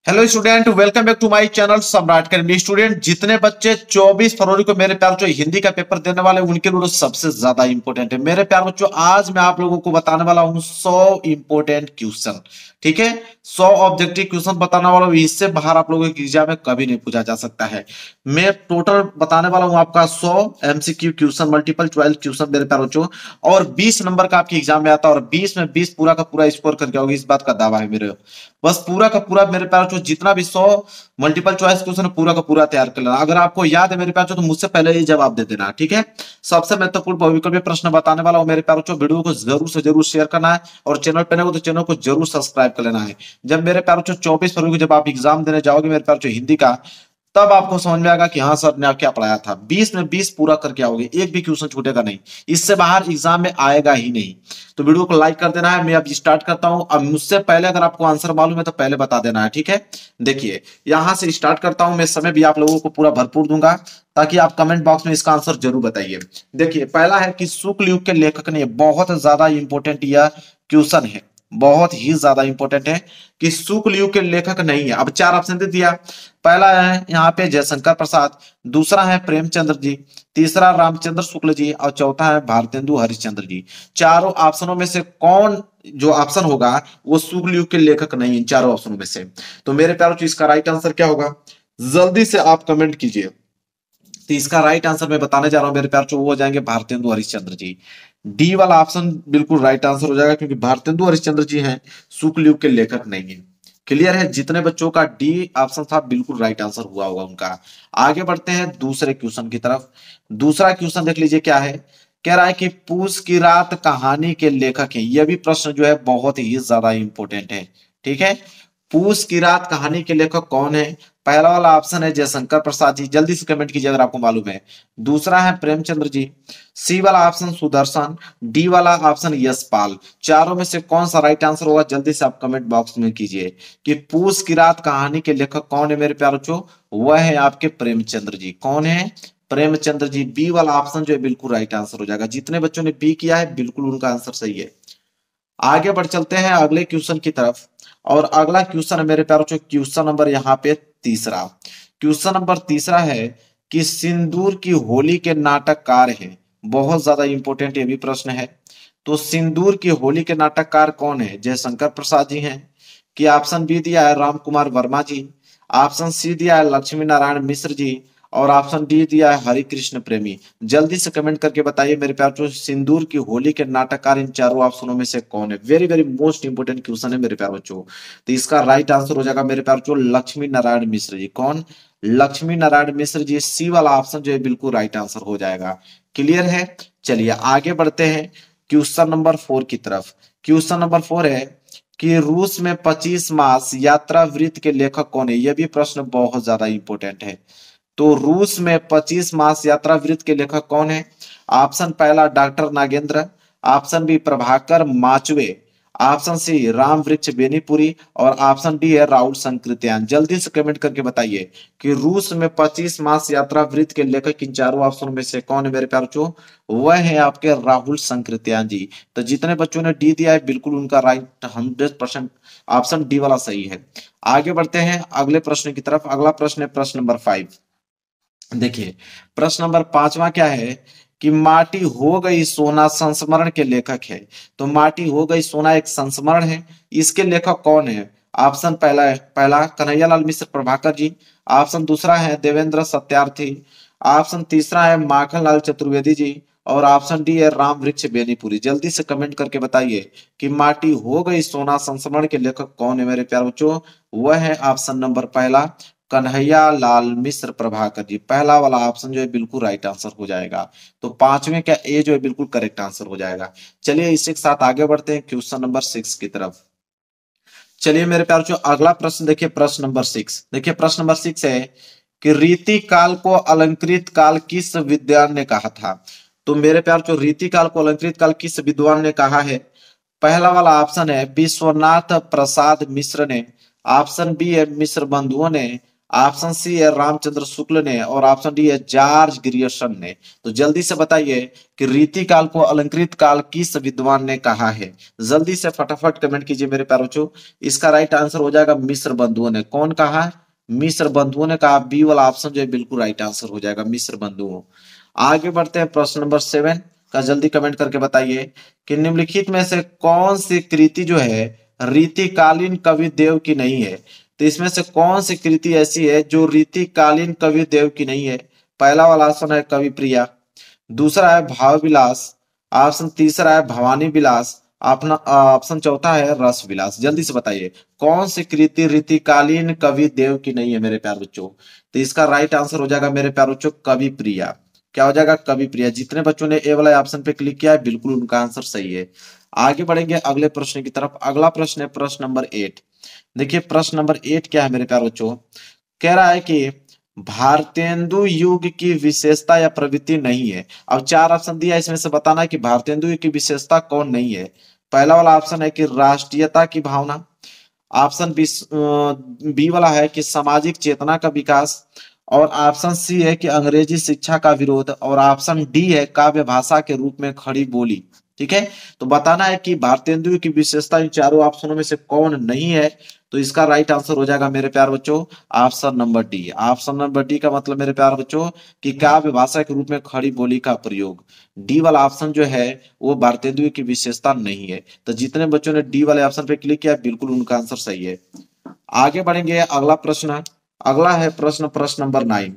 Hello student, welcome back to my channel Samrat academy. Student, जितने बच्चे 24 फरवरी को मेरे प्यार बच्चों हिंदी का पेपर देने वाले उनके लिए सबसे ज्यादा इंपॉर्टेंट है। मेरे प्यार बच्चों, आज मैं आप लोगों को बताने वाला हूं 100 इंपॉर्टेंट क्वेश्चन। ठीक है, 100 ऑब्जेक्टिव क्वेश्चन बताने वाला हूं। इससे बाहर आप लोगों के एग्जाम में कभी नहीं पूछा जा सकता है। मैं टोटल बताने वाला हूं आपका 100 MCQ question, multiple choice question मेरे प्यार बच्चों, और 20 नंबर का आपके एग्जाम में आता है और 20 में 20 पूरा का पूरा स्कोर करके आओगे, इस बात का दावा है मेरे। बस पूरा का पूरा मेरे प्यार बच्चों जितना भी 100 मल्टीपल चॉइस क्वेश्चन पूरा का पूरा तैयार कर लेना। अगर आपको याद है मेरे प्यार बच्चों तो मुझसे पहले ही जवाब दे देना। ठीक है, सबसे महत्वपूर्ण बहुविकल्पी प्रश्न बताने वाला हूं मेरे प्यार बच्चों। वीडियो को जरूर से जरूर शेयर करना है और चैनल पर नए हो तो चैनल को जरूर सब्सक्राइब कर लेना है। जब मेरे प्यार बच्चों 24 फरवरी को जब आप एग्जाम देने जाओगे मेरे प्यार बच्चों हिंदी का, तब आपको समझ में आएगा कि हाँ सर ने क्या पढ़ाया था। 20 में 20 पूरा करके आओगे, एक भी क्वेश्चन छूटेगा नहीं, इससे बाहर एग्जाम में आएगा ही नहीं। तो वीडियो को लाइक कर देना है। मैं अब स्टार्ट करता हूं। अब मुझसे पहले अगर आपको आंसर मालूम है तो पहले बता देना है। ठीक है, देखिए यहां से स्टार्ट करता हूं। मैं समय भी आप लोगों को पूरा भरपूर दूंगा ताकि आप कमेंट बॉक्स में इसका आंसर जरूर बताइए। देखिए पहला है कि शुक्ल युग के लेखक ने, बहुत ज्यादा इंपॉर्टेंट यह क्वेश्चन है, बहुत ही ज्यादा इंपॉर्टेंट है कि शुक्ल युग के लेखक नहीं है। अब चार ऑप्शन दे दिया। पहला है यहाँ पे जयशंकर प्रसाद, दूसरा है प्रेमचंद्र जी, तीसरा रामचंद्र शुक्ल जी और चौथा है भारतेंदु हरिश्चंद्र जी। चारों ऑप्शनों में से कौन जो ऑप्शन होगा वो शुक्ल युग के लेखक नहीं, इन चारों ऑप्शनों में से। तो मेरे प्यारों इसका राइट आंसर क्या होगा, जल्दी से आप कमेंट कीजिए। तो इसका राइट आंसर मैं बताने जा रहा हूं मेरे प्यार, वो हो जाएंगे भारतेंदु हरिश्चंद्र जी। डी वाला ऑप्शन बिल्कुल राइट आंसर हो जाएगा क्योंकि भारतेंदु हरिश्चंद्र जी हैं, शुक्ल युग के लेखक नहीं है। क्लियर है, जितने बच्चों का डी ऑप्शन था बिल्कुल राइट आंसर हुआ होगा उनका। आगे बढ़ते हैं दूसरे क्वेश्चन की तरफ। दूसरा क्वेश्चन देख लीजिए क्या है। कह रहा है कि पूस की रात कहानी के लेखक हैं। यह भी प्रश्न जो है बहुत ही ज्यादा इंपॉर्टेंट है। ठीक है, पूस की रात कहानी के लेखक कौन है। पहला वाला ऑप्शन है जयशंकर प्रसाद जी, जल्दी से कमेंट कीजिए अगर आपको मालूम है। दूसरा है प्रेमचंद्र जी, सी वाला ऑप्शन सुदर्शन, डी वाला ऑप्शन यशपाल। चारों में से कौन सा राइट आंसर होगा, जल्दी से आप कमेंट बॉक्स में कीजिए कि पूस की रात कहानी के लेखक कौन है मेरे प्यारे बच्चों। वह है आपके प्रेमचंद्र जी। कौन है, प्रेमचंद्र जी। बी वाला ऑप्शन जो है बिल्कुल राइट आंसर हो जाएगा। जितने बच्चों ने बी किया है बिल्कुल उनका आंसर सही है। आगे बढ़ चलते हैं अगले क्वेश्चन की तरफ। और अगला क्वेश्चन है मेरे प्यारों, क्वेश्चन नंबर यहाँ पे तीसरा। क्वेश्चन नंबर तीसरा है कि सिंदूर की होली के नाटककार है। बहुत ज्यादा इंपॉर्टेंट ये भी प्रश्न है। तो सिंदूर की होली के नाटककार कौन है। जयशंकर प्रसाद जी हैं कि ऑप्शन बी दिया है राम कुमार वर्मा जी, ऑप्शन सी दिया है लक्ष्मी नारायण मिश्र जी और ऑप्शन डी दिया है हरि कृष्ण प्रेमी। जल्दी से कमेंट करके बताइए मेरे प्यार बच्चों, सिंदूर की होली के नाटककार इन चारों ऑप्शनों में से कौन है। Very very most important question है मेरे प्यार बच्चों। तो इसका राइट आंसर हो जाएगा मेरे प्यार बच्चों लक्ष्मी नारायण मिश्र जी। कौन, लक्ष्मी नारायण मिश्र जी। सी वाला ऑप्शन जो है बिल्कुल राइट आंसर हो जाएगा। क्लियर है, चलिए आगे बढ़ते हैं क्वेश्चन नंबर 4 की तरफ। क्वेश्चन नंबर 4 है कि रूस में 25 मास यात्रा वृत्त के लेखक कौन है। यह भी प्रश्न बहुत ज्यादा इंपॉर्टेंट है। तो रूस में 25 मास यात्रा वृत्त के लेखक कौन है। ऑप्शन पहला doctor Nagendra, option B Prabhakar Machwe, option C Ram Vriksh Benipuri और ऑप्शन डी है राहुल संकृत्यान। जल्दी से कमेंट करके बताइए कि रूस में 25 मास यात्रा वृत्त के लेखक इन चारों ऑप्शनों में से कौन है मेरे प्यारे बच्चों। वह है आपके राहुल संकृत्यान जी। तो जितने बच्चों ने डी दिया है बिल्कुल उनका राइट 100% ऑप्शन डी वाला सही है। आगे बढ़ते हैं अगले प्रश्न की तरफ। अगला प्रश्न है प्रश्न नंबर 5। देखिए प्रश्न नंबर 5वां क्या है कि माटी हो गई सोना संस्मरण के लेखक है। तो माटी हो गई सोना एक संस्मरण है, इसके लेखक कौन है। ऑप्शन पहला है, पहला कन्हैयालाल मिश्र प्रभाकर जी, ऑप्शन दूसरा है देवेंद्र सत्यार्थी, ऑप्शन तीसरा है माखन लाल चतुर्वेदी जी और ऑप्शन डी है राम वृक्ष बेनीपुरी। जल्दी से कमेंट करके बताइए कि माटी हो गई सोना संस्मरण के लेखक कौन है मेरे प्यारे बच्चों। वह है ऑप्शन नंबर पहला कन्हैया लाल मिश्र प्रभाकर जी। पहला वाला ऑप्शन जो है बिल्कुल राइट आंसर हो जाएगा। तो पांचवें का ए जो है बिल्कुल करेक्ट आंसर हो जाएगा। चलिए इसी के साथ आगे बढ़ते हैं क्वेश्चन नंबर 6 की तरफ। चलिए मेरे प्यार जो अगला प्रश्न देखिए, प्रश्न नंबर 6। देखिए प्रश्न नंबर 6 है कि रीति काल को अलंकृत काल किस विद्वान ने कहा था। तो मेरे प्यार जो रीति काल को अलंकृत काल किस विद्वान ने कहा है। पहला वाला ऑप्शन है विश्वनाथ प्रसाद मिश्र ने, ऑप्शन बी है मिश्र बंधुओं ने, ऑप्शन सी है रामचंद्र शुक्ल ने और ऑप्शन डी है जॉर्ज ग्रियर्सन ने। तो जल्दी से बताइए कि रीति काल को अलंकृत काल किस विद्वान ने कहा है। जल्दी से फटाफट कमेंट कीजिए मेरे प्यारे बच्चों। इसका राइट आंसर हो जाएगा मिस्र बंधुओं ने। कौन कहा? मिस्र बंधुओं ने कहा। बी वाला ऑप्शन जो है बिल्कुल राइट आंसर हो जाएगा, मिस्र बंधुओं। आगे बढ़ते हैं प्रश्न नंबर 7 का। जल्दी कमेंट करके बताइए कि निम्नलिखित में से कौन सी कृति जो है रीतिकालीन कवि देव की नहीं है। तो इसमें से कौन सी कृति ऐसी है जो रीतिकालीन कवि देव की नहीं है? पहला वाला ऑप्शन है कवि प्रिया, दूसरा है भाव विलास, ऑप्शन तीसरा है भवानी विलास, अपना ऑप्शन चौथा है रस विलास। जल्दी से बताइए कौन सी कृति रीतिकालीन कवि देव की नहीं है मेरे प्यारे बच्चों। तो इसका राइट आंसर हो जाएगा मेरे प्यारे बच्चों कवि प्रिया। क्या हो जाएगा? कवि प्रिया। जितने बच्चों ने ए वाला ऑप्शन पे क्लिक किया है बिल्कुल उनका आंसर सही है। आगे बढ़ेंगे अगले प्रश्न की तरफ। अगला प्रश्न है प्रश्न नंबर 8। देखिए प्रश्न नंबर 8 क्या है मेरे प्यारे बच्चों। कह रहा है कि भारतेंदु युग की विशेषता या प्रवृत्ति नहीं है। अब 4 ऑप्शन दिया, इसमें से बताना है कि भारतेंदु युग की विशेषता कौन नहीं है। पहला वाला ऑप्शन है कि राष्ट्रीयता की भावना, ऑप्शन बी वाला है कि सामाजिक चेतना का विकास, और ऑप्शन सी है कि अंग्रेजी शिक्षा का विरोध, और ऑप्शन डी है काव्य भाषा के रूप में खड़ी बोली। ठीक है, तो बताना है कि भारतेंदु की विशेषता इन चारों ऑप्शनों में से कौन नहीं है। तो इसका राइट आंसर हो जाएगा मेरे प्यारे बच्चों option number D. Option number D का मतलब मेरे प्यारे बच्चों कि काव्य भाषा के रूप में खड़ी बोली का प्रयोग। डी वाला ऑप्शन जो है वो भारतेंदु की विशेषता नहीं है। तो जितने बच्चों ने डी वाले ऑप्शन पे क्लिक किया बिल्कुल उनका आंसर सही है। आगे बढ़ेंगे अगला प्रश्न। अगला है प्रश्न नंबर 9।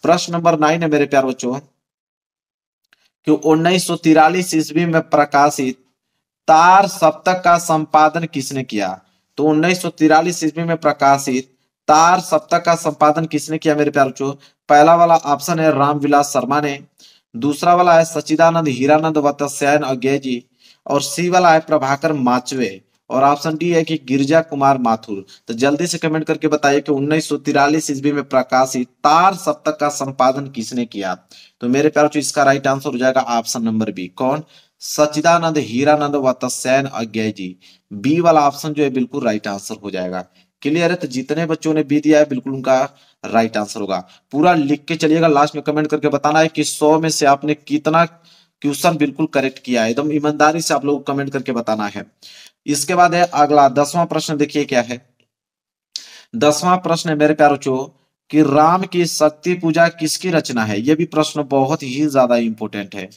प्रश्न नंबर 9 है मेरे प्यारे बच्चों कि 1943 ईस्वी में प्रकाशित तार सप्तक का संपादन किसने किया। तो 1943 ईस्वी में प्रकाशित तार सप्तक का संपादन किसने किया मेरे प्यारे बच्चों। पहला वाला ऑप्शन है रामविलास शर्मा ने, दूसरा वाला है सच्चिदानंद हीरानंद वत्स्यायन अज्ञे जी, और सी वाला है प्रभाकर माचवे, और ऑप्शन डी है कि गिरजा कुमार माथुर। तो जल्दी से कमेंट करके बताइए कि 1943 ईस्वी में प्रकाशित तार सप्तक का संपादन किसने किया। तो मेरे प्यारे बच्चों इसका राइट आंसर हो जाएगा ऑप्शन नंबर बी। कौन? सच्चिदानंद हीरानंद वत्स्यायन अज्ञे जी। बी वाला ऑप्शन जो है बिल्कुल राइट आंसर हो जाएगा। क्लियर है? तो जितने बच्चों ने बी दिया है बिल्कुल उनका राइट आंसर होगा। पूरा लिख के चलिएगा, लास्ट में कमेंट करके बताना है कि 100 में से आपने कितना क्वेश्चन बिल्कुल करेक्ट किया है। एकदम ईमानदारी से आप लोग को कमेंट करके बताना है। इसके बाद है अगला 10वां प्रश्न। देखिए क्या है 10वां प्रश्न है मेरे प्यारे बच्चों कि राम की शक्ति पूजा किसकी रचना है। यह भी प्रश्न बहुत ही ज्यादा इंपॉर्टेंट है।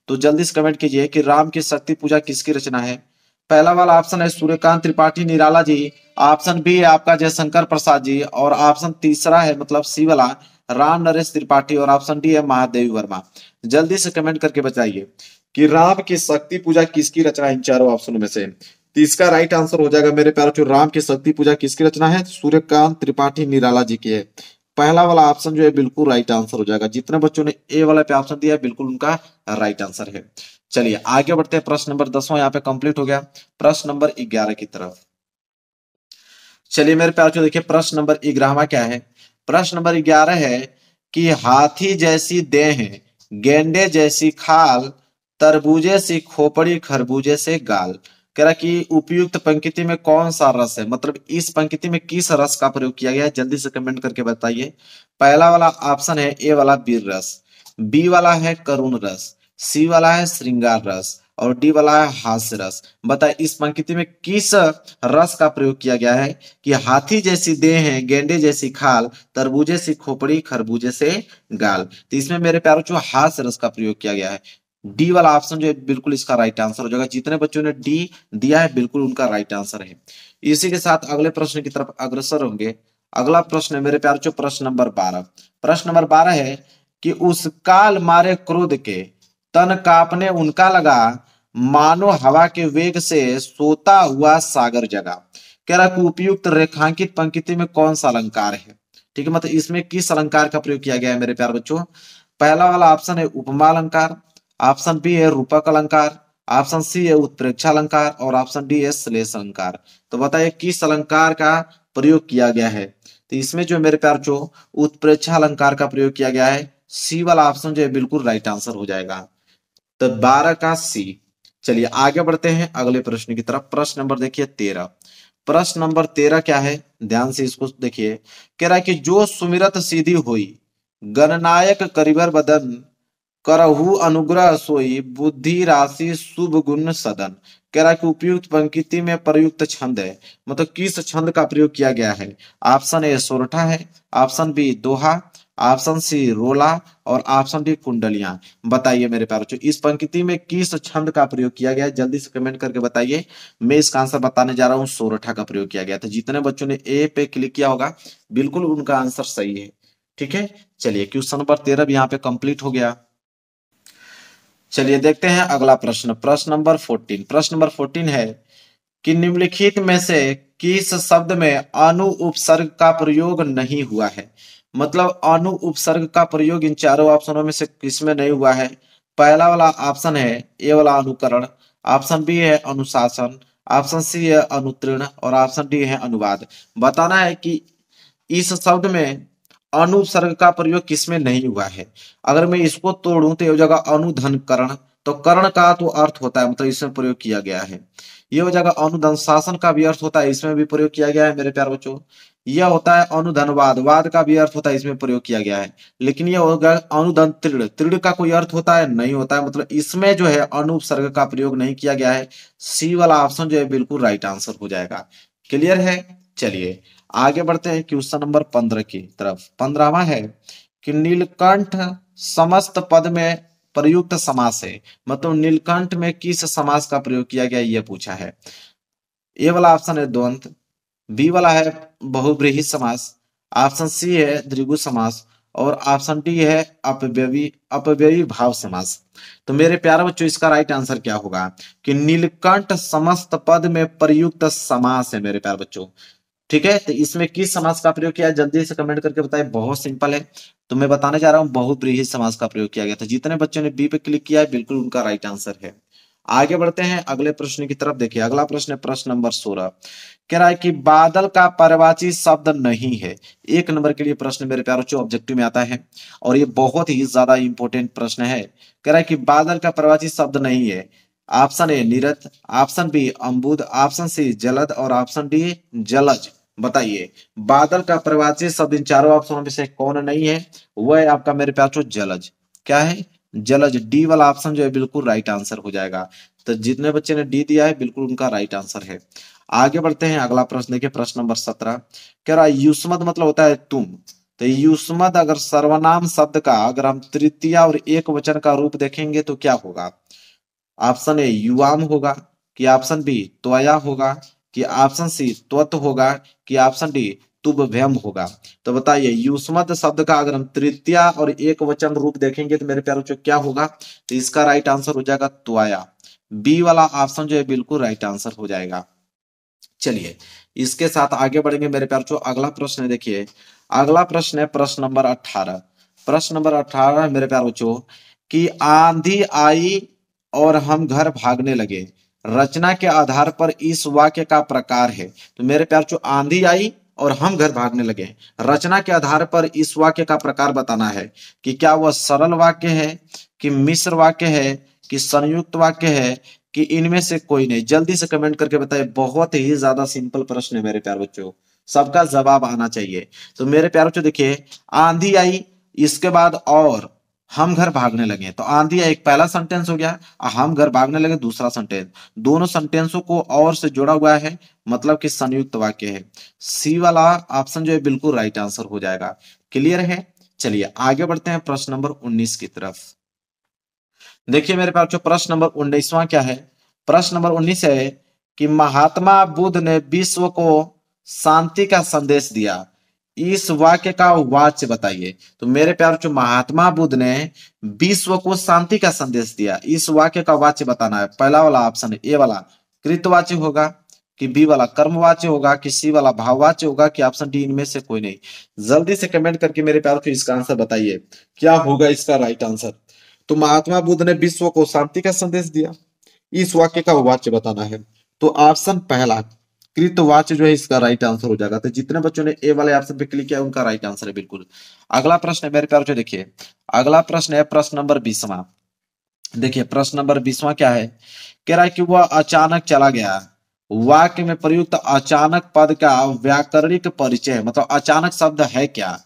तो जल्दी से कमेंट कीजिए कि राम की शक्ति पूजा किसकी रचना है। पहला वाला ऑप्शन है सूर्यकांत त्रिपाठी निराला जी, ऑप्शन बी है आपका जयशंकर प्रसाद जी, और ऑप्शन तीसरा है मतलब सी वाला राम नरेश त्रिपाठी, और ऑप्शन डी है महादेवी वर्मा। जल्दी से कमेंट करके बताइए कि राम की शक्ति पूजा किसकी रचना है इन चारों ऑप्शनों में से। तो इसका राइट आंसर हो जाएगा मेरे प्यारे बच्चों राम की शक्ति पूजा किसकी रचना है। सूर्यकांत त्रिपाठी निराला जी की है। पहला वाला ऑप्शन जो है बिल्कुल राइट आंसर हो जाएगा। जितने बच्चों ने ए वाला पे ऑप्शन दिया है बिल्कुल उनका राइट आंसर है। चलिए आगे बढ़ते हैं। प्रश्न नंबर 10वां यहाँ पे कंप्लीट हो गया। प्रश्न नंबर 11 की तरफ चलिए मेरे प्यारे बच्चों। देखिए प्रश्न नंबर 11वां क्या है। प्रश्न नंबर 11 है कि हाथी जैसी देह, गेंडे जैसी खाल, तरबूजे सी खोपड़ी, खरबूजे से गाल। कह रहा कि उपयुक्त पंक्ति में कौन सा रस है, मतलब इस पंक्ति में किस रस का प्रयोग किया गया है। जल्दी से कमेंट करके बताइए। पहला वाला ऑप्शन है ए वाला वीर रस, बी वाला है करुण रस, सी वाला है श्रृंगार रस, और डी वाला है हास्य रस। बताए इस पंक्ति में किस रस का प्रयोग किया गया है कि हाथी जैसी देह है, गेंडे जैसी खाल, तरबूजे सी खोपड़ी, खरबूजे से गाल। तो इसमें मेरे प्यारों जो हास्य रस का प्रयोग किया गया है। डी वाला ऑप्शन जो है बिल्कुल इसका राइट आंसर हो जाएगा। जितने बच्चों ने डी दिया है बिल्कुल उनका राइट आंसर है। इसी के साथ अगले प्रश्न की तरफ अग्रसर होंगे। अगला प्रश्न है मेरे प्यारे बच्चों प्रश्न नंबर 12। प्रश्न नंबर 12 है कि उस काल मारे क्रोध के तन कांपने उनका लगा, मानो हवा के वेग से सोता हुआ सागर जगा। कह रहा कि उपयुक्त रेखांकित पंक्ति में कौन सा अलंकार है। ठीक है, मतलब इसमें किस अलंकार का प्रयोग किया गया है मेरे प्यारे बच्चों। पहला वाला ऑप्शन है उपमा अलंकार, ऑप्शन बी है रूपक अलंकार, ऑप्शन सी है उत्प्रेक्षा अलंकार, और ऑप्शन डी है श्लेष अलंकार। तो बताइए किस अलंकार का प्रयोग किया गया है। तो इसमें जो मेरे प्यार जो उत्प्रेक्षा अलंकार का प्रयोग किया गया है। सी वाला ऑप्शन जो है बिल्कुल राइट आंसर हो जाएगा। तो 12 का सी। चलिए आगे बढ़ते हैं अगले प्रश्न की तरफ। प्रश्न नंबर देखिए 13। प्रश्न नंबर 13 क्या है, ध्यान से इसको देखिए। कह रहा है कि जो सुमिरत सीधी हुई गणनायक करिबर बदन, करहु अनुग्रह सोई बुद्धि राशि शुभ गुण सदन। कह रहा है कि उपयुक्त पंक्ति में प्रयुक्त छंद है, मतलब किस छंद का प्रयोग किया गया है। ऑप्शन ए सोरठा है, ऑप्शन बी दोहा, ऑप्शन सी रोला और ऑप्शन डी कुंडलियां। बताइए मेरे प्यारे बच्चों, इस पंक्ति में किस छंद का प्रयोग किया गया है, जल्दी से कमेंट करके बताइए। मैं इसका आंसर बताने जा रहा हूं, सोरठा का प्रयोग किया गया था। जितने बच्चों ने ए पे क्लिक किया होगा बिल्कुल उनका आंसर सही है। ठीक है, चलिए क्वेश्चन नंबर 13 भी यहाँ पे कंप्लीट हो गया। चलिए देखते हैं अगला प्रश्न, प्रश्न नंबर 14। प्रश्न नंबर 14 है कि निम्नलिखित में से किस शब्द में अनु उपसर्ग का प्रयोग नहीं हुआ है। मतलब अनु उपसर्ग का प्रयोग इन चारों ऑप्शनों में से किसमें नहीं हुआ है। पहला वाला ऑप्शन है ए वाला अनुकरण, ऑप्शन बी है अनुशासन, ऑप्शन सी है अनुतीर्ण और ऑप्शन डी है अनुवाद। बताना है कि इस शब्द में अनुपसर्ग का प्रयोग किसमें नहीं हुआ है। अगर मैं इसको तोड़ूं तो ये हो जाएगा अनुधन करण, तो कर्ण का तो अर्थ होता है, मतलब इसमें प्रयोग किया गया है। ये हो जाएगा अनुधन शासन का भी अर्थ होता है, इसमें भी प्रयोग किया गया है मेरे प्यारे बच्चों। यह होता है अनुधनवाद, वाद का भी अर्थ होता है, इसमें प्रयोग किया गया है। लेकिन ये होगा अनुधन तीर्ण, तीर्ण का कोई अर्थ होता है नहीं होता है, मतलब इसमें जो है अनुपसर्ग का प्रयोग नहीं किया गया है। सी वाला ऑप्शन जो है बिल्कुल राइट आंसर हो जाएगा। क्लियर है, चलिए आगे बढ़ते हैं क्वेश्चन नंबर 15 की तरफ। 15वां है कि नीलकंठ समस्त पद में प्रयुक्त समास है, मतलब नीलकंठ में किस समास का प्रयोग किया गया यह पूछा है। ए वाला ऑप्शन है द्वंद्व, बी वाला है बहुब्रीहि समास, ऑप्शन सी है द्विगु समास और ऑप्शन डी है अपव्ययी भाव समास। तो मेरे प्यारे बच्चों इसका राइट आंसर क्या होगा कि नीलकंठ समस्त पद में प्रयुक्त समास है मेरे प्यारे बच्चों। ठीक है, तो इसमें किस समास का प्रयोग किया है जल्दी से कमेंट करके बताइए। बहुत सिंपल है, तो मैं बताने जा रहा हूं बहुब्रीहि समास का प्रयोग किया गया था। जितने बच्चों ने बी पे क्लिक किया है बिल्कुल उनका राइट आंसर है। आगे बढ़ते हैं अगले प्रश्न की तरफ। देखिए अगला प्रश्न है प्रश्न नंबर 16। कह रहा है कि बादल का पर्यायवाची शब्द नहीं है। 1 नंबर के लिए प्रश्न मेरे प्यारों बच्चों ऑब्जेक्टिव में आता है और ये बहुत ही ज्यादा इंपॉर्टेंट प्रश्न है। कह रहा है कि बादल का पर्यायवाची शब्द नहीं है। ऑप्शन ए नीरद, ऑप्शन बी अम्बुद, ऑप्शन सी जलद और ऑप्शन डी जलज। बताइए बादल का पर्यायवाची शब्द इन चारों ऑप्शनों में से कौन नहीं है। वह है आपका मेरे प्यारों जलज। क्या है, जलज। डी वाला ऑप्शन जो है बिल्कुल राइट आंसर हो जाएगा। तो जितने बच्चे ने डी दिया है बिल्कुल उनका राइट आंसर है। आगे बढ़ते हैं अगला प्रश्न देखिए प्रश्न नंबर 17। कह रहा है युष्मद मतलब होता है तुम। तो युष्मद अगर सर्वनाम शब्द का अगर हम तृतीय और एक वचन का रूप देखेंगे तो क्या होगा। ऑप्शन ए युवाम होगा, कि ऑप्शन बी त्वया होगा, कि ऑप्शन सी त्वत होगा, कि ऑप्शन डी तुभ्यम होगा। तो बताइए युष्मद शब्द का अगर हम तृतीय और एक वचन रूप देखेंगे तो मेरे प्यारों क्या होगा। तो इसका राइट आंसर हो जाएगा त्वया। बी वाला ऑप्शन जो है बिल्कुल राइट आंसर हो जाएगा। चलिए इसके साथ आगे बढ़ेंगे मेरे प्यारों। अगला प्रश्न है, देखिए अगला प्रश्न है प्रश्न नंबर 18। प्रश्न नंबर 18 मेरे प्यारे बच्चों कि आंधी आई और हम घर भागने लगे, रचना के आधार पर इस वाक्य का प्रकार है। तो मेरे प्यारे बच्चों आंधी आई और हम घर भागने लगे, रचना के आधार पर इस वाक्य का प्रकार बताना है कि क्या वह सरल वाक्य है, कि मिश्र वाक्य है, कि संयुक्त वाक्य है, कि इनमें से कोई नहीं। जल्दी से कमेंट करके बताइए। बहुत ही ज्यादा सिंपल प्रश्न है मेरे प्यारे बच्चों, सबका जवाब आना चाहिए। तो मेरे प्यारे बच्चों देखिए आंधी आई, इसके बाद और हम घर भागने लगे। तो आंधी आई एक पहला सेंटेंस हो गया, हम घर भागने लगे दूसरा सेंटेंस। दोनों सेंटेंसों को और से जोड़ा हुआ है, मतलब कि संयुक्त वाक्य है। सी वाला ऑप्शन जो है बिल्कुल राइट आंसर हो जाएगा। क्लियर है, चलिए आगे बढ़ते हैं प्रश्न नंबर 19 की तरफ। देखिए मेरे पास जो प्रश्न नंबर 19वां क्या है। प्रश्न नंबर 19 है कि महात्मा बुद्ध ने विश्व को शांति का संदेश दिया, इस वाक्य का वाच्य बताइए। तो मेरे प्यार जो महात्मा बुद्ध ने विश्व को शांति का संदेश दिया, इस वाक्य का वाच्य बताना है। पहला वाला ऑप्शन है ए वाला कृतवाच्य होगा, कि बी वाला कर्मवाच्य होगा, कि सी वाला भाववाच्य होगा, कि ऑप्शन डी इनमें से कोई नहीं। जल्दी से कमेंट करके मेरे प्यार को इसका आंसर बताइए क्या होगा इसका राइट आंसर। तो महात्मा बुद्ध ने विश्व को शांति का संदेश दिया, इस वाक्य का वाच्य बताना है। तो ऑप्शन पहला कृतवाच्य जो है इसका राइट आंसर हो जाएगा। तो जितने बच्चों ने ए वाले ऑप्शन पे क्लिक किया उनका राइट आंसर है बिल्कुल। अगला प्रश्न है मेरे प्यारे बच्चों, देखिए अगला प्रश्न है प्रश्न नंबर 20वां। देखिए प्रश्न नंबर 20वां क्या है। कह रहा है कि वह अचानक चला गया, वाक्य में प्रयुक्त अचानक पद का व्याकरणिक परिचय, मतलब अचानक शब्द है क्या?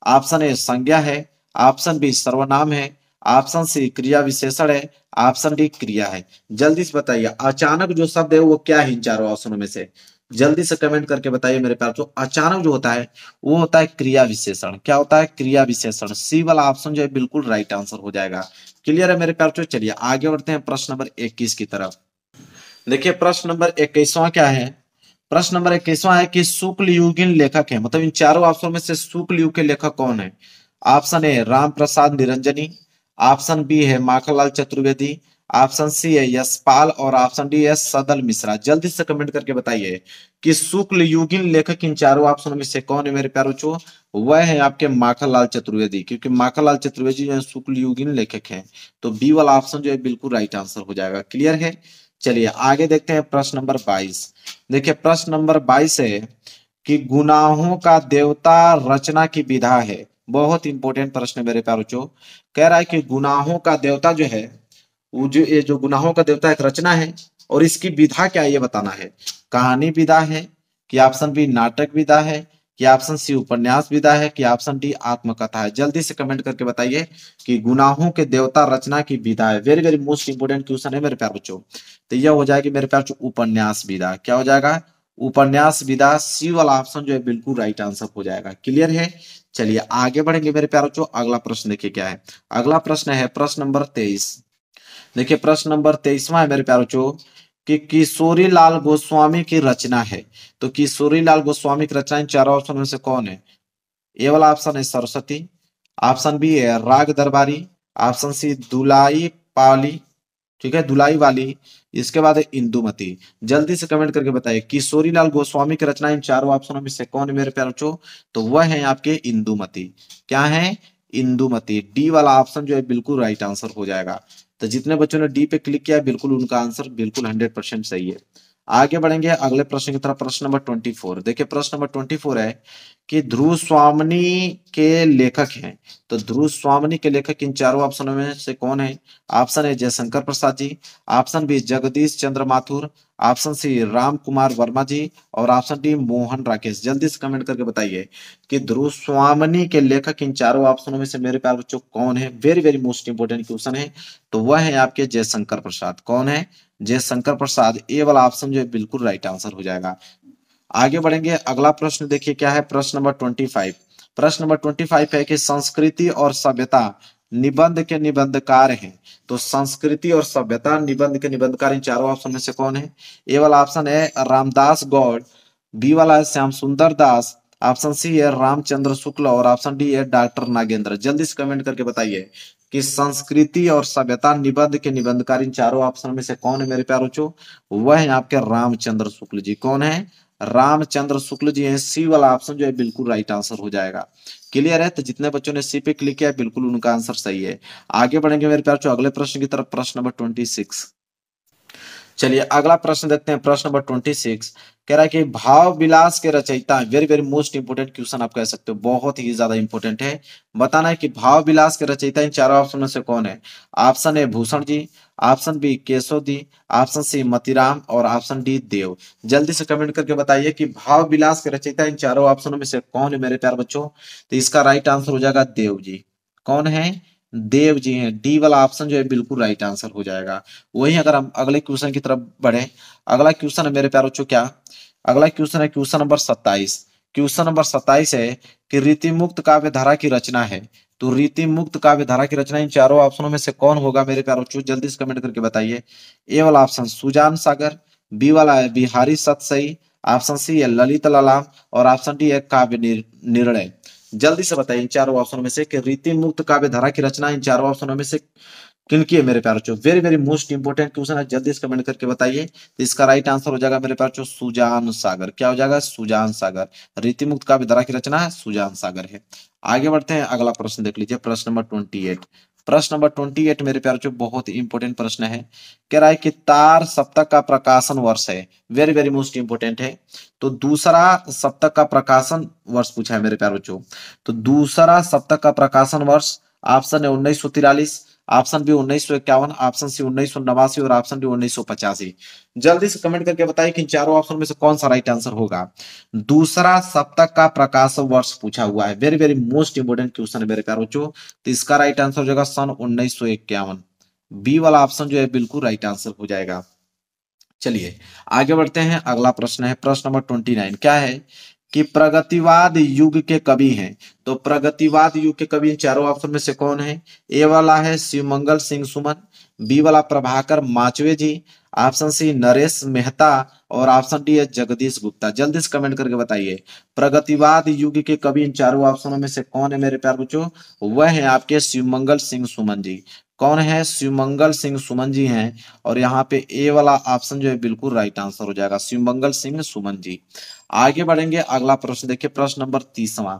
ऑप्शन ए संज्ञा है, ऑप्शन बी सर्वनाम है, ऑप्शन सी क्रिया विशेषण है, ऑप्शन डी क्रिया है। जल्दी से बताइए अचानक जो शब्द है वो क्या है इन चारों ऑप्शनों में से? जल्दी से कमेंट करके बताइए मेरे प्यार। तो अचानक जो होता है वो होता है क्रिया विशेषण। क्या होता है? क्रिया विशेषण। सी वाला ऑप्शन जो है बिल्कुल राइट आंसर हो जाएगा। क्लियर है मेरे प्यार? तो चलिए आगे बढ़ते हैं प्रश्न नंबर 21 की तरफ। देखिए प्रश्न नंबर 21वां क्या है? प्रश्न नंबर 21वां है कि शुक्ल युगीन लेखक है, मतलब इन चारों ऑप्शन में से शुक्ल युग के लेखक कौन है? Option A Ram Prasad Niranjani, option B है माखनलाल चतुर्वेदी, ऑप्शन सी है यशपाल और ऑप्शन डी है सदल मिश्रा। जल्दी से कमेंट करके बताइए कि शुक्ल युगीन लेखक इन चारों ऑप्शनों में से कौन है मेरे प्यारे बच्चों? वह है आपके माखनलाल चतुर्वेदी, क्योंकि माखनलाल चतुर्वेदी जो है शुक्ल युगीन लेखक है। तो बी वाला ऑप्शन जो है बिल्कुल राइट आंसर हो जाएगा। क्लियर है? चलिए आगे देखते हैं प्रश्न नंबर 22। देखिए प्रश्न नंबर 22 है कि गुनाहों का देवता रचना की विधा है। बहुत इंपॉर्टेंट प्रश्न है मेरे प्यारे बच्चों। कह रहा है कि गुनाहों का देवता जो है वो जो ये जो गुनाहों का देवता एक रचना है और इसकी विधा क्या है ये बताना है। कहानी विधा है कि ऑप्शन बी नाटक विधा है कि ऑप्शन सी उपन्यास विधा है कि ऑप्शन डी आत्मकथा है। जल्दी से कमेंट करके बताइए कि गुनाहों के देवता रचना की विधा है। Very very most important question है मेरे प्यारे बच्चों। तो यह हो जाएगी मेरे प्यारे बच्चों उपन्यास विधा। क्या हो जाएगा? उपन्यास विधा। सी वाला ऑप्शन जो है बिल्कुल राइट आंसर हो जाएगा। क्लियर है? चलिए आगे बढ़ेंगे मेरे प्यारे बच्चों। अगला प्रश्न देखिए क्या है। अगला प्रश्न है प्रश्न नंबर 23। देखिए प्रश्न नंबर 23वां है मेरे प्यारे बच्चों कि किशोरी लाल गोस्वामी की रचना है। तो किशोरी लाल गोस्वामी की रचना इन चारों ऑप्शन में से कौन है? ए वाला ऑप्शन है सरस्वती, ऑप्शन बी है राग दरबारी, ऑप्शन सी दुलाई पाली, ठीक है दुलाई वाली, इसके बाद है इंदुमती। जल्दी से कमेंट करके बताइए किशोरी लाल गोस्वामी की रचना इन चारों ऑप्शनों में से कौन है मेरे प्यारे बच्चों? तो वह है आपके इंदुमती। क्या है? इंदुमती। डी वाला ऑप्शन जो है बिल्कुल राइट आंसर हो जाएगा। तो जितने बच्चों ने डी पे क्लिक किया बिल्कुल उनका आंसर बिल्कुल 100% सही है। आगे बढ़ेंगे अगले प्रश्न की तरफ। प्रश्न नंबर 24। देखिए प्रश्न नंबर 24 है कि ध्रुव स्वामिनी के लेखक हैं। तो ध्रुव स्वामिनी के लेखक इन चारों ऑप्शनों में से कौन है? ऑप्शन है जयशंकर प्रसाद जी, ऑप्शन बी जगदीश चंद्र माथुर, ऑप्शन सी राम कुमार वर्मा जी और ऑप्शन डी मोहन राकेश। जल्दी से कमेंट करके बताइए कि ध्रुव स्वामिनी के लेखक इन चारों ऑप्शनों में से मेरे प्यारे बच्चों कौन है? Very very most important question है। तो वह है आपके जयशंकर प्रसाद। कौन है? जयशंकर प्रसाद। ए वाला ऑप्शन जो है बिल्कुल राइट आंसर हो जाएगा। आगे बढ़ेंगे अगला प्रश्न देखिए क्या है। प्रश्न नंबर 25। प्रश्न नंबर 25 है कि संस्कृति और सभ्यता निबंध के निबंधकार हैं। तो संस्कृति और सभ्यता निबंध के निबंधकार इन चारों ऑप्शन में से कौन है? ए वाला ऑप्शन है रामदास गौड़, बी वाला है श्याम सुंदर दास, ऑप्शन सी है रामचंद्र शुक्ल और ऑप्शन डी है डॉक्टर नागेंद्र। जल्दी से कमेंट करके बताइए कि संस्कृति और सभ्यता निबंध के निबंधकार इन चारों ऑप्शन में से कौन है मेरे प्यारे बच्चों? वह है आपके रामचंद्र शुक्ल जी। कौन है? रामचंद्र शुक्ल जी हैं। सी वाला ऑप्शन जो है बिल्कुल राइट आंसर हो जाएगा। क्लियर है? तो जितने बच्चों ने सी पे क्लिक किया बिल्कुल उनका आंसर सही है। आगे बढ़ेंगे मेरे प्यारे बच्चों अगले प्रश्न की तरफ। प्रश्न नंबर 26। चलिए अगला प्रश्न देखते हैं। प्रश्न नंबर 26 कह रहा है कि भाव विलास के रचयिता, very very most important question आप कह सकते हो, बहुत ही ज्यादा इंपोर्टेंट है। बताना है कि भाव विलास के रचयिता इन चारों ऑप्शन में से कौन है? Option A Bhushan ji, option B Keshav दी, ऑप्शन सी मतीराम और ऑप्शन डी देव। जल्दी से कमेंट करके बताइए कि भाव विलास के रचयिता इन चारों ऑप्शनों में से कौन है मेरे प्यारे बच्चों? तो इसका राइट आंसर हो जाएगा देव जी। कौन है? देव जी हैं। डी वाला ऑप्शन जो है बिल्कुल राइट आंसर हो जाएगा। वहीं अगर हम अगले क्वेश्चन की तरफ बढ़े, अगला क्वेश्चन है मेरे प्यारे बच्चों क्या? अगला क्वेश्चन है क्वेश्चन नंबर 27। क्वेश्चन नंबर 27 है कि रीति मुक्त काव्य धारा की रचना है। तो रीति मुक्त काव्य धारा की रचना इन चारों ऑप्शनों में से कौन होगा मेरे प्यारे बच्चों? जल्दी से कमेंट करके बताइए। ए वाला ऑप्शन सुजान सागर, बी वाला है बिहारी सतसई, ऑप्शन सी है ललित ललाम और ऑप्शन डी है काव्य निर्णय। जल्दी से बताइए इन चारों ऑप्शनों में से कि रीति मुक्त काव्य धारा की रचना इन चारों ऑप्शनों में से किनकी है मेरे प्यारे बच्चों? Very very most important question है। जल्दी से कमेंट करके बताइए। तो इसका राइट आंसर हो जाएगा मेरे प्यारे बच्चों सुजान सागर। क्या हो जाएगा? सुजान सागर। रीति मुक्त काव्य धारा की रचना है सुजान सागर है। आगे बढ़ते हैं अगला प्रश्न देख लीजिए। प्रश्न नंबर 28। प्रश्न नंबर 28 मेरे प्यारे बच्चों बहुत इंपोर्टेंट प्रश्न है। कह रहा है कि तार सप्तक का प्रकाशन वर्ष है। वेरी वेरी मोस्ट इंपोर्टेंट है। तो दूसरा सप्तक का प्रकाशन वर्ष पूछा है मेरे प्यारे बच्चों। तो दूसरा सप्तक का प्रकाशन वर्ष ऑप्शन है 1943, ऑप्शन बी 1951, ऑप्शन सी 1989 और ऑप्शन डी 1985। जल्दी से कमेंट करके बताइए कि इन चारों ऑप्शन में से कौन सा राइट आंसर होगा। दूसरा सप्तक का प्रकाश वर्ष पूछा हुआ है, very very most important question है मेरे प्यारे बच्चों। तो इसका राइट आंसर हो जाएगा सन 1951। बी वाला ऑप्शन जो है बिल्कुल राइट आंसर हो जाएगा। चलिए आगे बढ़ते हैं, अगला प्रश्न है प्रश्न नंबर 29। क्या है कि प्रगतिवाद युग के कवि हैं। तो प्रगतिवाद युग के कवि इन चारों ऑप्शन में से कौन है। ए वाला है शिवमंगल सिंह सुमन, बी वाला प्रभाकर माचवे जी, ऑप्शन सी नरेश मेहता और ऑप्शन डी है जगदीश गुप्ता। जल्दी से कमेंट करके बताइए प्रगतिवाद युग के कवि इन चारों ऑप्शनों में से कौन है मेरे प्यारे बच्चों। वह है आपके शिवमंगल सिंह सुमन जी। कौन है, शिवमंगल सिंह सुमन जी हैं। और यहाँ पे ए वाला ऑप्शन जो है बिल्कुल राइट आंसर हो जाएगा, शिवमंगल सिंह सुमन जी। आगे बढ़ेंगे, अगला प्रश्न देखिए प्रश्न नंबर 30वां।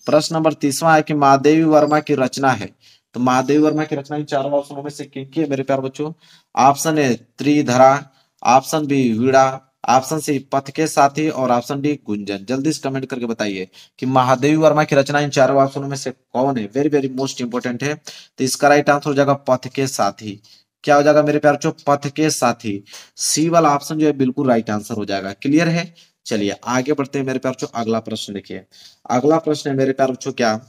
प्रश्न नंबर 30वां है कि महादेवी वर्मा की रचना है। तो महादेवी वर्मा की रचना इन चारों ऑप्शनों में से किनकी है मेरे प्यारे बच्चों। ऑप्शन ए त्रिधरा, ऑप्शन बी वीणा, ऑप्शन सी पथ के साथी और ऑप्शन डी गुंजन। जल्दी से कमेंट करके बताइए कि महादेवी वर्मा की रचना इन चारों ऑप्शनों में से कौन है। वेरी वेरी मोस्ट इंपोर्टेंट है। तो इसका राइट आंसर हो जाएगा पथ के साथी। क्या हो जाएगा मेरे प्यारे बच्चों, पथ के साथी। सी वाला ऑप्शन जो है बिल्कुल राइट आंसर हो जाएगा। क्लियर है। चलिए आगे बढ़ते हैं मेरे प्यारे बच्चों, अगला प्रश्न देखिए। अगला प्रश्न है मेरे प्यारे बच्चों क्या,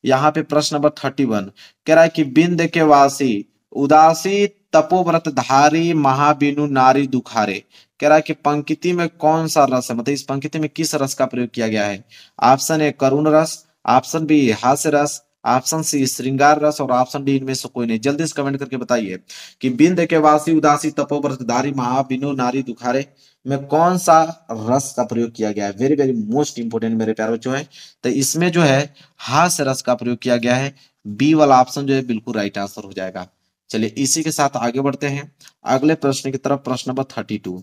यहाँ पे प्रश्न नंबर 31 कह रहा है कि बिंद के वासी उदासी तपोव्रत धारी महाबिनु नारी दुखारे। कह रहा है कि पंक्ति में कौन सा रस है, मतलब इस पंक्ति में किस रस का प्रयोग किया गया है। ऑप्शन ए करुण रस, ऑप्शन बी हास्य रस, ऑप्शन सी श्रृंगार रस और ऑप्शन डी इनमें से कोई नहीं। जल्दी से कमेंट करके बताइए कि बिंद के वासी उदासी तपोव्रत धारी महाबिनु नारी दुखारे में कौन सा रस का प्रयोग किया गया है। वेरी वेरी मोस्ट इंपोर्टेंट मेरे प्यारे बच्चों है। तो इसमें जो है हास्य रस का प्रयोग किया गया है। बी वाला ऑप्शन जो है बिल्कुल राइट आंसर हो जाएगा। चलिए इसी के साथ आगे बढ़ते हैं अगले प्रश्न की तरफ। प्रश्न नंबर 32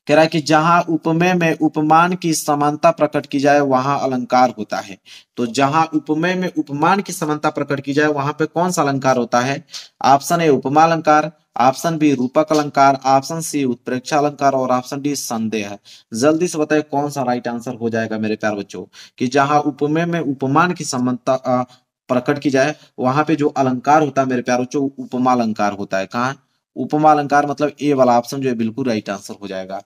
कह रहा है कि जहां उपमेय में उपमान की समानता प्रकट की जाए वहां अलंकार होता है। तो जहां उपमेय में उपमान की समानता प्रकट की जाए वहां पे कौन सा अलंकार होता है। ऑप्शन ए उपमा अलंकार, ऑप्शन बी रूपक अलंकार, ऑप्शन सी उत्प्रेक्षा अलंकार और ऑप्शन डी संदेह। जल्दी से बताइए कौन सा राइट आंसर हो जाएगा मेरे प्यारे बच्चों कि जहां उपमेय में उपमान की समानता प्रकट की जाए वहां पे जो अलंकार होता है मेरे प्यारे बच्चों उपमा अलंकार होता है। कहाँ, उपमा अलंकार, मतलब ए वाला ऑप्शन जो है बिल्कुल राइट आंसर हो जाएगा।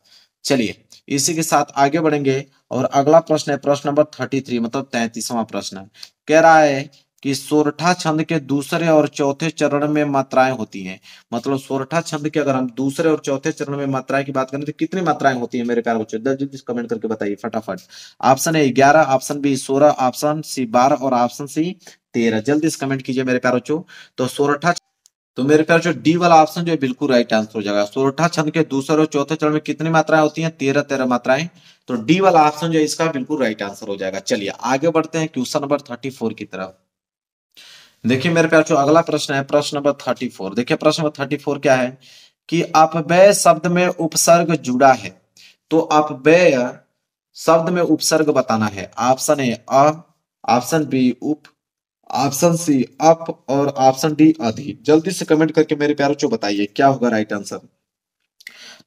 चलिए इसी के साथ आगे बढ़ेंगे और अगला प्रश्न है प्रश्न नंबर 33 मतलब 33वां प्रश्न। कह रहा है कि सोरठा छंद के दूसरे और चौथे चरण में मात्राएं होती हैं। मतलब सोरठा छंद के अगर हम दूसरे और चौथे चरण में मात्राएं की बात करें तो कितनी मात्राएं होती है मेरे प्यारे बच्चों। जल्दी कमेंट करके बताइए फटाफट। Option A 11, option B 16, option C 12 और ऑप्शन सी 13। जल्दी से कमेंट कीजिए मेरे प्यारे बच्चों। तो सोरठा, तो मेरे प्यारे जो डी वाला ऑप्शन जो है बिल्कुल राइट आंसर हो जाएगा। सोरठा छंद के दूसरे और चौथे चरण में कितनी मात्राएं होती हैं, 13 मात्राएं। तो डी वाला ऑप्शन जो है इसका बिल्कुल राइट आंसर हो जाएगा। चलिए आगे बढ़ते हैं क्वेश्चन नंबर 34 की तरफ। देखिए मेरे प्यारे जो अगला प्रश्न है प्रश्न नंबर 34। देखिए प्रश्न नंबर 34 क्या है कि अपव्यय शब्द में उपसर्ग जुड़ा है। तो अपव्यय शब्द में उपसर्ग बताना है। ऑप्शन ए अ, ऑप्शन बी उप, ऑप्शन सी अप और ऑप्शन डी अधि। जल्दी से कमेंट करके मेरे प्यारों को बताइए क्या होगा राइट आंसर।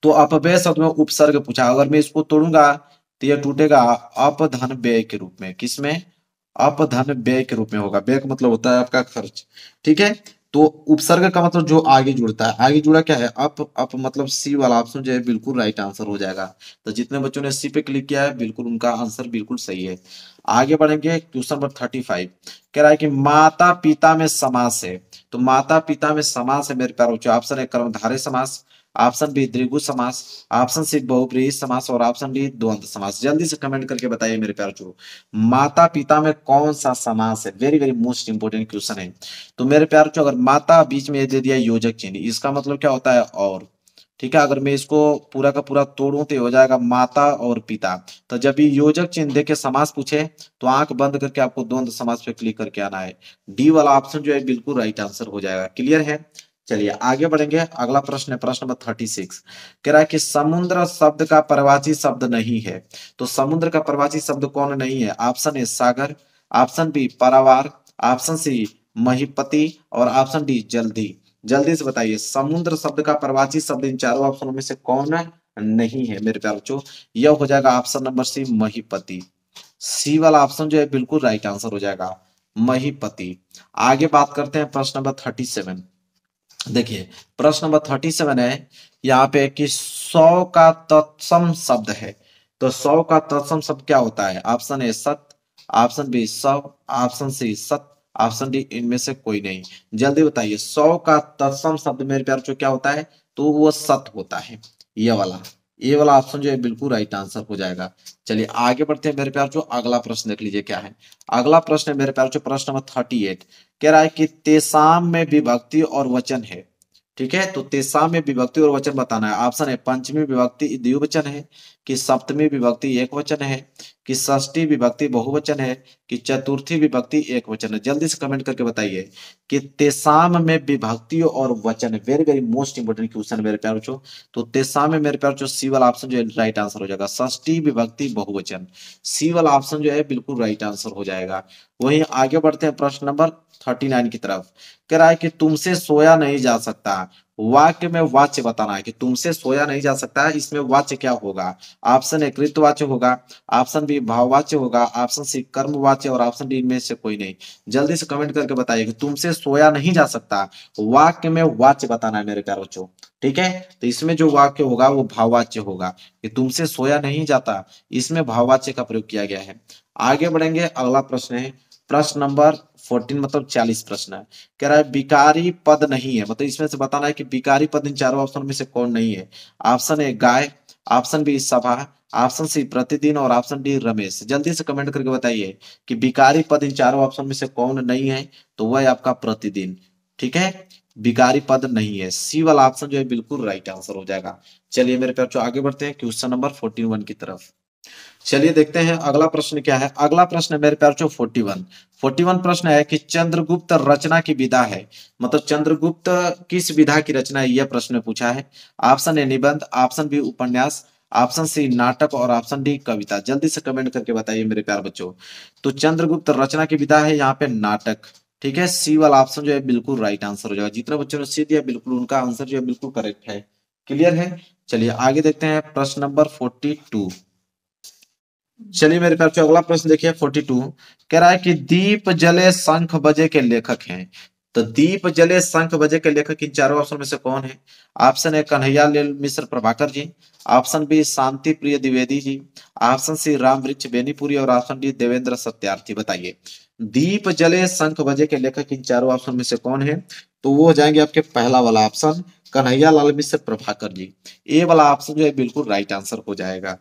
तो अपव्यय शब्द में उपसर्ग पूछा, अगर मैं इसको तोड़ूंगा तो यह टूटेगा अपधन व्यय के रूप में। किसमें, अपधन व्यय के रूप में होगा। व्यय का मतलब होता है आपका खर्च, ठीक है। तो उपसर्ग का मतलब जो आगे जुड़ता है, आगे जुड़ा क्या है अप मतलब सी वाला ऑप्शन जो है बिल्कुल राइट आंसर हो जाएगा। तो जितने बच्चों ने सी पे क्लिक किया है बिल्कुल उनका आंसर बिल्कुल सही है। आगे बढ़ेंगे क्वेश्चन नंबर 35 कह रहा है कि माता पिता में समास है। तो माता पिता में समास है मेरे प्यारे बच्चों। ऑप्शन है कर्मधारय समास, ऑप्शन बी द्विगु समास, ऑप्शन सी बहुब्रीहि समास और ऑप्शन डी द्वंद्व समास। जल्दी से कमेंट करके बताइए मेरे प्यारे बच्चों माता पिता में कौन सा समास है। Very very most important question है। तो मेरे प्यारे बच्चों अगर माता बीच में दे दिया योजक चिन्ह, इसका मतलब क्या होता है और, ठीक है। अगर मैं इसको पूरा का पूरा तोड़ूं तो हो जाएगा माता और पिता। तो जब ये योजक चिन्ह दे के समास पूछे तो आंख बंद करके आपको द्वंद्व समास पे क्लिक करके आना है। डी वाला ऑप्शन जो है बिल्कुल राइट आंसर हो जाएगा। क्लियर है। चलिए आगे बढ़ेंगे, अगला प्रश्न है प्रश्न नंबर 36 कह रहा है कि समुद्र शब्द का परवाची शब्द नहीं है। तो समुद्र का परवाची शब्द कौन नहीं है। ऑप्शन ए सागर, ऑप्शन बी पारावार, ऑप्शन सी महीपति और ऑप्शन डी जल्दी। जल्दी से बताइए समुद्र शब्द का परवाची शब्द इन चारों ऑप्शनों में से कौन नहीं है मेरे प्यारे बच्चों। यह हो जाएगा ऑप्शन नंबर सी महीपति। सी वाला ऑप्शन जो है बिल्कुल राइट आंसर हो जाएगा। महीपति। आगे बात करते हैं प्रश्न नंबर 37। देखिए प्रश्न नंबर 37 है यहाँ पे कि 100 का तत्सम शब्द है। तो 100 का तत्सम शब्द क्या होता है? ऑप्शन ए सत्य, ऑप्शन बी सब, ऑप्शन सी सत्य, ऑप्शन डी इनमें से कोई नहीं। जल्दी बताइए 100 का तत्सम शब्द मेरे प्यार जो क्या होता है? तो वो सत्य होता है। ये वाला ऑप्शन जो है बिल्कुल राइट आंसर हो जाएगा। चलिए आगे बढ़ते हैं मेरे प्यार जो अगला प्रश्न देख लीजिए क्या है। अगला प्रश्न है मेरे प्यार जो प्रश्न नंबर 38 कह रहा है कि तेसाम में विभक्ति और वचन है। ठीक है, तो तेसाम में विभक्ति और वचन बताना है। ऑप्शन है पंचमी विभक्ति द्विवचन है, कि सप्तमी विभक्ति एक वचन है, कि षष्ठी विभक्ति बहुवचन है, कि चतुर्थी विभक्ति एक वचन है। जल्दी से कमेंट करके बताइए कि तेसाम में विभक्ति और वचन, very very most important question मेरे प्यार बच्चों। तो तेसाम में मेरे प्यार बच्चों सी वाला ऑप्शन जो है राइट आंसर हो जाएगा। षष्ठी विभक्ति बहुवचन, सी वाला ऑप्शन जो है बिल्कुल राइट आंसर हो जाएगा। वहीं आगे बढ़ते हैं प्रश्न नंबर 39 की तरफ। कह रहा है कि तुमसे सोया नहीं जा सकता। वाक्य में वाच्य बताना है कि तुमसे सोया नहीं जा सकता है, इसमें वाच्य क्या होगा? ऑप्शन ए कृतवाच्य होगा, ऑप्शन बी भाववाच्य होगा, ऑप्शन सी कर्मवाच्य और ऑप्शन डी इनमें से कोई नहीं। जल्दी से कमेंट करके बताइए कि तुमसे सोया नहीं जा सकता, वाक्य में वाच्य बताना है मेरे प्यारे बच्चों। ठीक है, तो इसमें जो वाक्य होगा वो भाववाच्य होगा कि तुमसे सोया नहीं जाता, इसमें भाववाच्य का प्रयोग किया गया है। आगे बढ़ेंगे, अगला प्रश्न है प्रश्न नंबर 14 मतलब 40 प्रश्न है। कह रहा है विकारी पद नहीं है, मतलब इसमें से बताना है कि विकारी पद इन चारों ऑप्शन में से कौन नहीं है। ऑप्शन ए गाय, ऑप्शन बी सभा, ऑप्शन सी प्रतिदिन और ऑप्शन डी रमेश। जल्दी से कमेंट करके बताइए कि विकारी पद इन चारों ऑप्शन में से कौन नहीं है। तो वह है आपका प्रतिदिन। ठीक है, विकारी पद नहीं है, सी वाला ऑप्शन जो है बिल्कुल राइट आंसर हो जाएगा। चलिए मेरे प्यार आगे बढ़ते हैं क्वेश्चन नंबर 41 की तरफ। चलिए देखते हैं अगला प्रश्न क्या है। अगला प्रश्न है मेरे प्यार 41 प्रश्न है कि चंद्रगुप्त रचना की विधा है, मतलब चंद्रगुप्त किस विधा की रचना है, यह प्रश्न पूछा है। ऑप्शन ए निबंध, ऑप्शन बी उपन्यास, ऑप्शन सी नाटक और ऑप्शन डी कविता। जल्दी से कमेंट करके बताइए मेरे प्यार बच्चों। तो चंद्रगुप्त रचना की विधा है यहाँ पे नाटक। ठीक है, सी वाला ऑप्शन जो है बिल्कुल राइट आंसर हो जाएगा। जितने बच्चों ने सी दिया बिल्कुल उनका आंसर जो है बिल्कुल करेक्ट है। क्लियर है। चलिए आगे देखते हैं प्रश्न नंबर 42। चलिए मेरे पास अगला प्रश्न देखिए 42 कह रहा है कि दीप जले शंख बजे के लेखक हैं। तो दीप जले शंख बजे के लेखक इन चारों ऑप्शन में से कौन है? Option A Kanhaiya Lal Mishra Prabhakar ji, option B Shanti Priya Dwivedi ji, option C Ram Vriksh Benipuri और ऑप्शन डी देवेंद्र सत्यार्थी। बताइए दीप जले शंख बजे के लेखक इन चारों ऑप्शन में से कौन है? तो वो हो जाएंगे आपके पहला वाला ऑप्शन कन्हैया लाल मिश्र प्रभाकर जी। ए वाला ऑप्शन जो है बिल्कुल राइट आंसर हो जाएगा।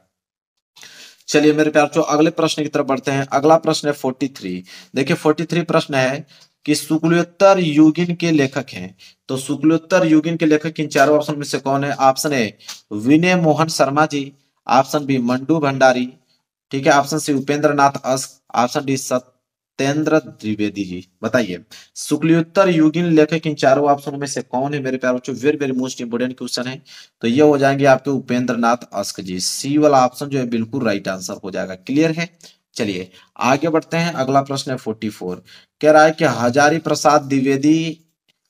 चलिए मेरे प्यार अगले प्रश्न की तरफ बढ़ते हैं। अगला प्रश्न है 43। देखिए 43 प्रश्न है कि शुक्लोत्तर युगीन के लेखक हैं। तो शुक्लोत्तर युगीन के लेखक इन चारों ऑप्शन में से कौन है? Option A Vinay Mohan Sharma ji, option B Mannu Bhandari, ठीक है, option C Upendra Nath Ashk, option D Satyendra Dwivedi ji. बताइए शुक्लोत्तर युगीन लेखक इन चारों ऑप्शन में से कौन है मेरे प्यारे बच्चों? Very very most important question है। तो ये हो जाएंगे आपके उपेंद्र नाथ अस्क जी। सी वाला ऑप्शन जो है बिल्कुल राइट आंसर हो जाएगा। क्लियर है। चलिए आगे बढ़ते हैं। अगला प्रश्न है 44 कह रहा है कि हजारी प्रसाद द्विवेदी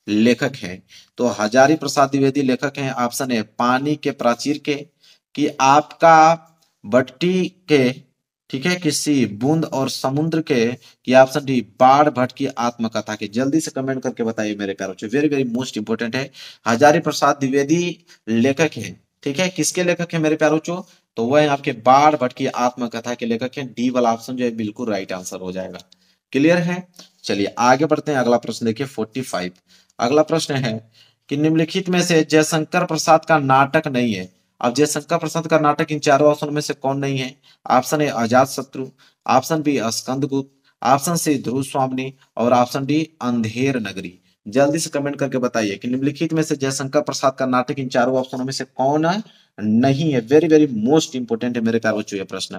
लेखक हैं। तो हजारी प्रसाद द्विवेदी लेखक हैं। ऑप्शन है पानी के प्राचीर के, कि आपका भट्टी के, ठीक है, किसी बूंद और समुद्र के, कि ऑप्शन डी बाढ़ भट्ट की आत्मकथा के। जल्दी से कमेंट करके बताइए मेरे प्यारे बच्चों, वेरी वेरी मोस्ट इंपोर्टेंट है। हजारी प्रसाद द्विवेदी लेखक है, ठीक है, किसके लेखक है मेरे प्यारे बच्चों? तो वह है आपके बाढ़ भट्ट की आत्मकथा के लेखक हैं। डी वाला ऑप्शन जो है बिल्कुल राइट आंसर हो जाएगा। क्लियर है। चलिए आगे बढ़ते हैं। अगला प्रश्न देखिए 45। अगला प्रश्न है कि निम्नलिखित में से जयशंकर प्रसाद का नाटक नहीं है। अब जयशंकर प्रसाद का नाटक इन चारों ऑप्शन में से कौन नहीं है? Option A Ajatshatru, option B Skandagupta, option C Dhruvswamini और ऑप्शन डी अंधेर नगरी। जल्दी से कमेंट करके बताइए कि निम्नलिखित में से जयशंकर प्रसाद का नाटक इन चारों ऑप्शनों में से कौन नहीं है। वेरी वेरी मोस्ट इंपोर्टेंट है मेरे प्यारे बच्चों ये प्रश्न।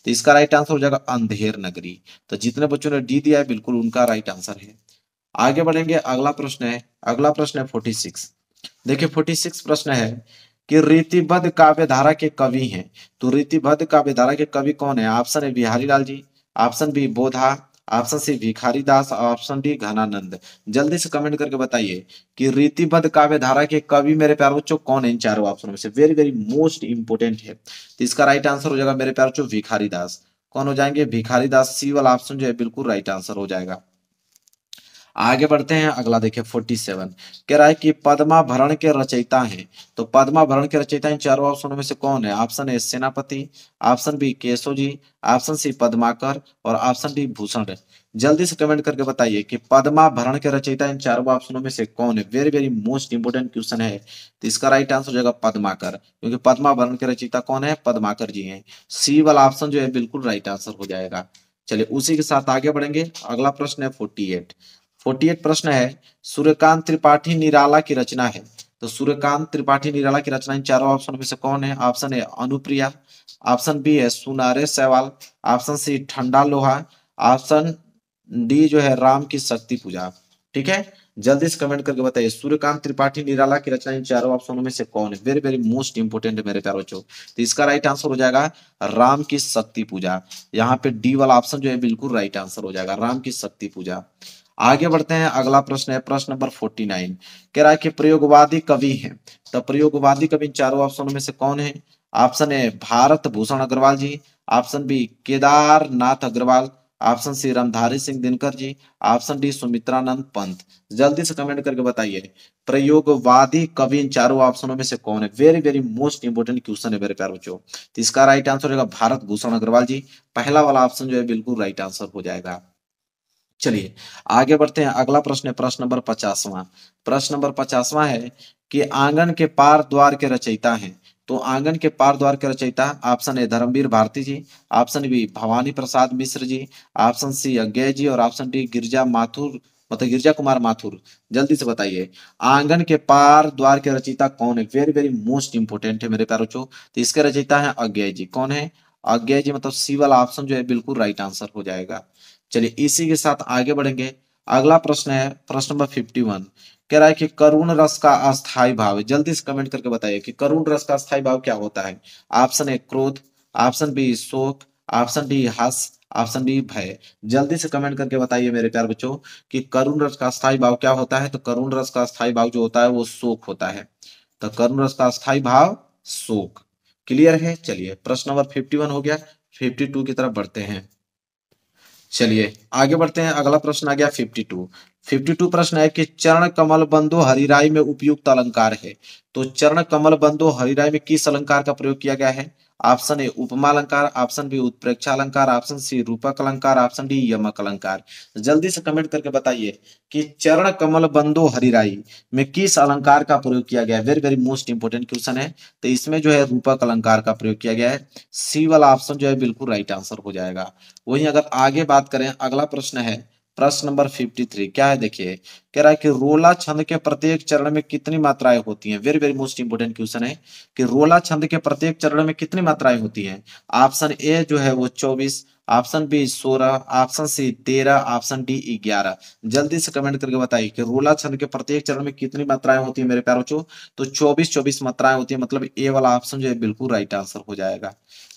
तो इसका राइट आंसर हो जाएगा अंधेर नगरी। तो जितने बच्चों ने डी दिया है बिल्कुल उनका राइट आंसर है। आगे बढ़ेंगे। अगला प्रश्न है 46। देखिए 46 प्रश्न है कि रीतिबद्ध काव्य धारा के कवि हैं। तो रीतिबद्ध काव्य धारा के कवि कौन है? ऑप्शन है बिहारी लाल जी, ऑप्शन बी बोधा, ऑप्शन सी भिखारी दास, ऑप्शन डी घनानंद। जल्दी से कमेंट करके बताइए कि रीतिबद्ध काव्य धारा के कवि मेरे प्यारे बच्चों कौन है इन चारों ऑप्शन में से। वेरी वेरी मोस्ट इंपोर्टेंट है। तो इसका राइट आंसर हो जाएगा मेरे प्यारे बच्चों भिखारी दास। कौन हो जाएंगे? भिखारी दास। सी वाला ऑप्शन जो है बिल्कुल राइट आंसर हो जाएगा। आगे बढ़ते हैं, अगला देखिए 47। कह रहा है कि पद्माभरण के रचयिता हैं। तो पद्माभरण के रचयिता इन चारों ऑप्शनों में से कौन है? ऑप्शन ए सेनापति, option B Keshav ji, option C Padmakar और ऑप्शन डी भूषण। जल्दी से कमेंट करके बताइए कि पद्माभरण के रचयिता इन चारों ऑप्शनों में से कौन है। Very very most important question है। तो इसका राइट आंसर हो जाएगा पद्माकर, क्योंकि पद्माभरण के रचयिता कौन है? पद्माकर जी हैं। सी वाला ऑप्शन जो है बिल्कुल राइट आंसर हो जाएगा। चलिए उसी के साथ आगे बढ़ेंगे। अगला प्रश्न है 48 प्रश्न है, सूर्यकांत त्रिपाठी निराला की रचना है। तो सूर्यकांत त्रिपाठी निराला की रचना इन चारों ऑप्शन में से कौन है? Option A Anupriya, option B है सुनारे सहवाल, ऑप्शन सी ठंडा लोहा, ऑप्शन डी जो है राम की शक्ति पूजा। ठीक है, जल्दी से कमेंट करके बताइए सूर्यकांत त्रिपाठी निराला की रचना इन चारों ऑप्शनों में से कौन है। वेरी वेरी मोस्ट इंपोर्टेंट है मेरे प्यारे बच्चों। तो इसका राइट आंसर हो जाएगा राम की शक्ति पूजा। यहाँ पे डी वाला ऑप्शन जो है बिल्कुल राइट आंसर हो जाएगा, राम की शक्ति पूजा। आगे बढ़ते हैं, अगला प्रश्न है प्रश्न नंबर 49। कह रहा है कि प्रयोगवादी कवि हैं। तो प्रयोगवादी कवि इन चारों ऑप्शनों में से कौन है? Option A Bharat Bhushan Agrawal ji, option B Kedarnath Agrawal, option C Ramdhari Singh Dinkar ji, option D Sumitranand Pant. जल्दी से कमेंट करके बताइए प्रयोगवादी कवि इन चारों ऑप्शनों में से कौन है। Very very most important question है मेरे प्यारे बच्चों। तो इसका राइट आंसर होगा भारत भूषण अग्रवाल जी। पहला वाला ऑप्शन जो है बिल्कुल राइट आंसर हो जाएगा। चलिए आगे बढ़ते हैं, अगला प्रश्न है प्रश्न नंबर 50वां। प्रश्न नंबर 50वां है कि आंगन के पार द्वार के रचयिता हैं। तो आंगन के पार द्वार के रचयिता option A Dharamvir Bharati ji, option B Bhawani Prasad Mishra ji, option C Agyeya ji और ऑप्शन डी गिरजा माथुर, मतलब गिरजा कुमार माथुर। जल्दी से बताइए आंगन के पार द्वार के रचयिता कौन है। वेरी वेरी मोस्ट इंपोर्टेंट है मेरे प्यारे बच्चों। तो इसके रचयिता है अज्ञे जी। कौन है? अज्ञे जी, मतलब सी वाला ऑप्शन जो है बिल्कुल राइट आंसर हो जाएगा। चलिए इसी के साथ आगे बढ़ेंगे। अगला प्रश्न है प्रश्न नंबर 51। कह रहा है कि करुण रस का अस्थाई भाव। जल्दी से कमेंट करके बताइए कि करुण रस का अस्थाई भाव क्या होता है। ऑप्शन ए क्रोध, ऑप्शन बी शोक, ऑप्शन डी हर्ष, ऑप्शन डी भय। जल्दी से कमेंट करके बताइए मेरे प्यारे बच्चों कि करुण रस का अस्थाई भाव क्या होता है। तो करुण रस का अस्थाई भाव जो होता है वो शोक होता है। तो करुण रस का अस्थाई भाव शोक। क्लियर है। चलिए प्रश्न नंबर 51 हो गया, 52 की तरफ बढ़ते हैं। चलिए आगे बढ़ते हैं, अगला प्रश्न आ गया 52 प्रश्न है कि चरण कमल बंधु हरिराई में उपयुक्त अलंकार है। तो चरण कमल बंधु हरिराई में किस अलंकार का प्रयोग किया गया है? ऑप्शन ए उपमा अलंकार, ऑप्शन बी उत्प्रेक्षा अलंकार, ऑप्शन सी रूपक अलंकार, ऑप्शन डी यमक अलंकार। जल्दी से कमेंट करके बताइए कि चरण कमल बंधु हरिराई में किस अलंकार का प्रयोग किया गया है। Very very most important question है। तो इसमें जो है रूपक अलंकार का प्रयोग किया गया है। सी वाला ऑप्शन जो है बिल्कुल राइट आंसर हो जाएगा। वहीं अगर आगे बात करें, अगला प्रश्न है प्रश्न नंबर 53। क्या है देखिए, कह रहा है कि रोला छंद के प्रत्येक चरण में कितनी मात्राएं होती हैं। Very very most important question है कि रोला छंद के प्रत्येक चरण में कितनी मात्राएं होती हैं। ऑप्शन ए जो है वो 24, option B 16, option C 13, option D 11। जल्दी से कमेंट करके बताइए कि रोला छंद के प्रत्येक चरण में कितनी मात्राएं होती है मेरे प्यारे बच्चों। तो 24 मात्राएं होती है, मतलब ए वाला ऑप्शन जो है बिल्कुल राइट आंसर हो जाएगा।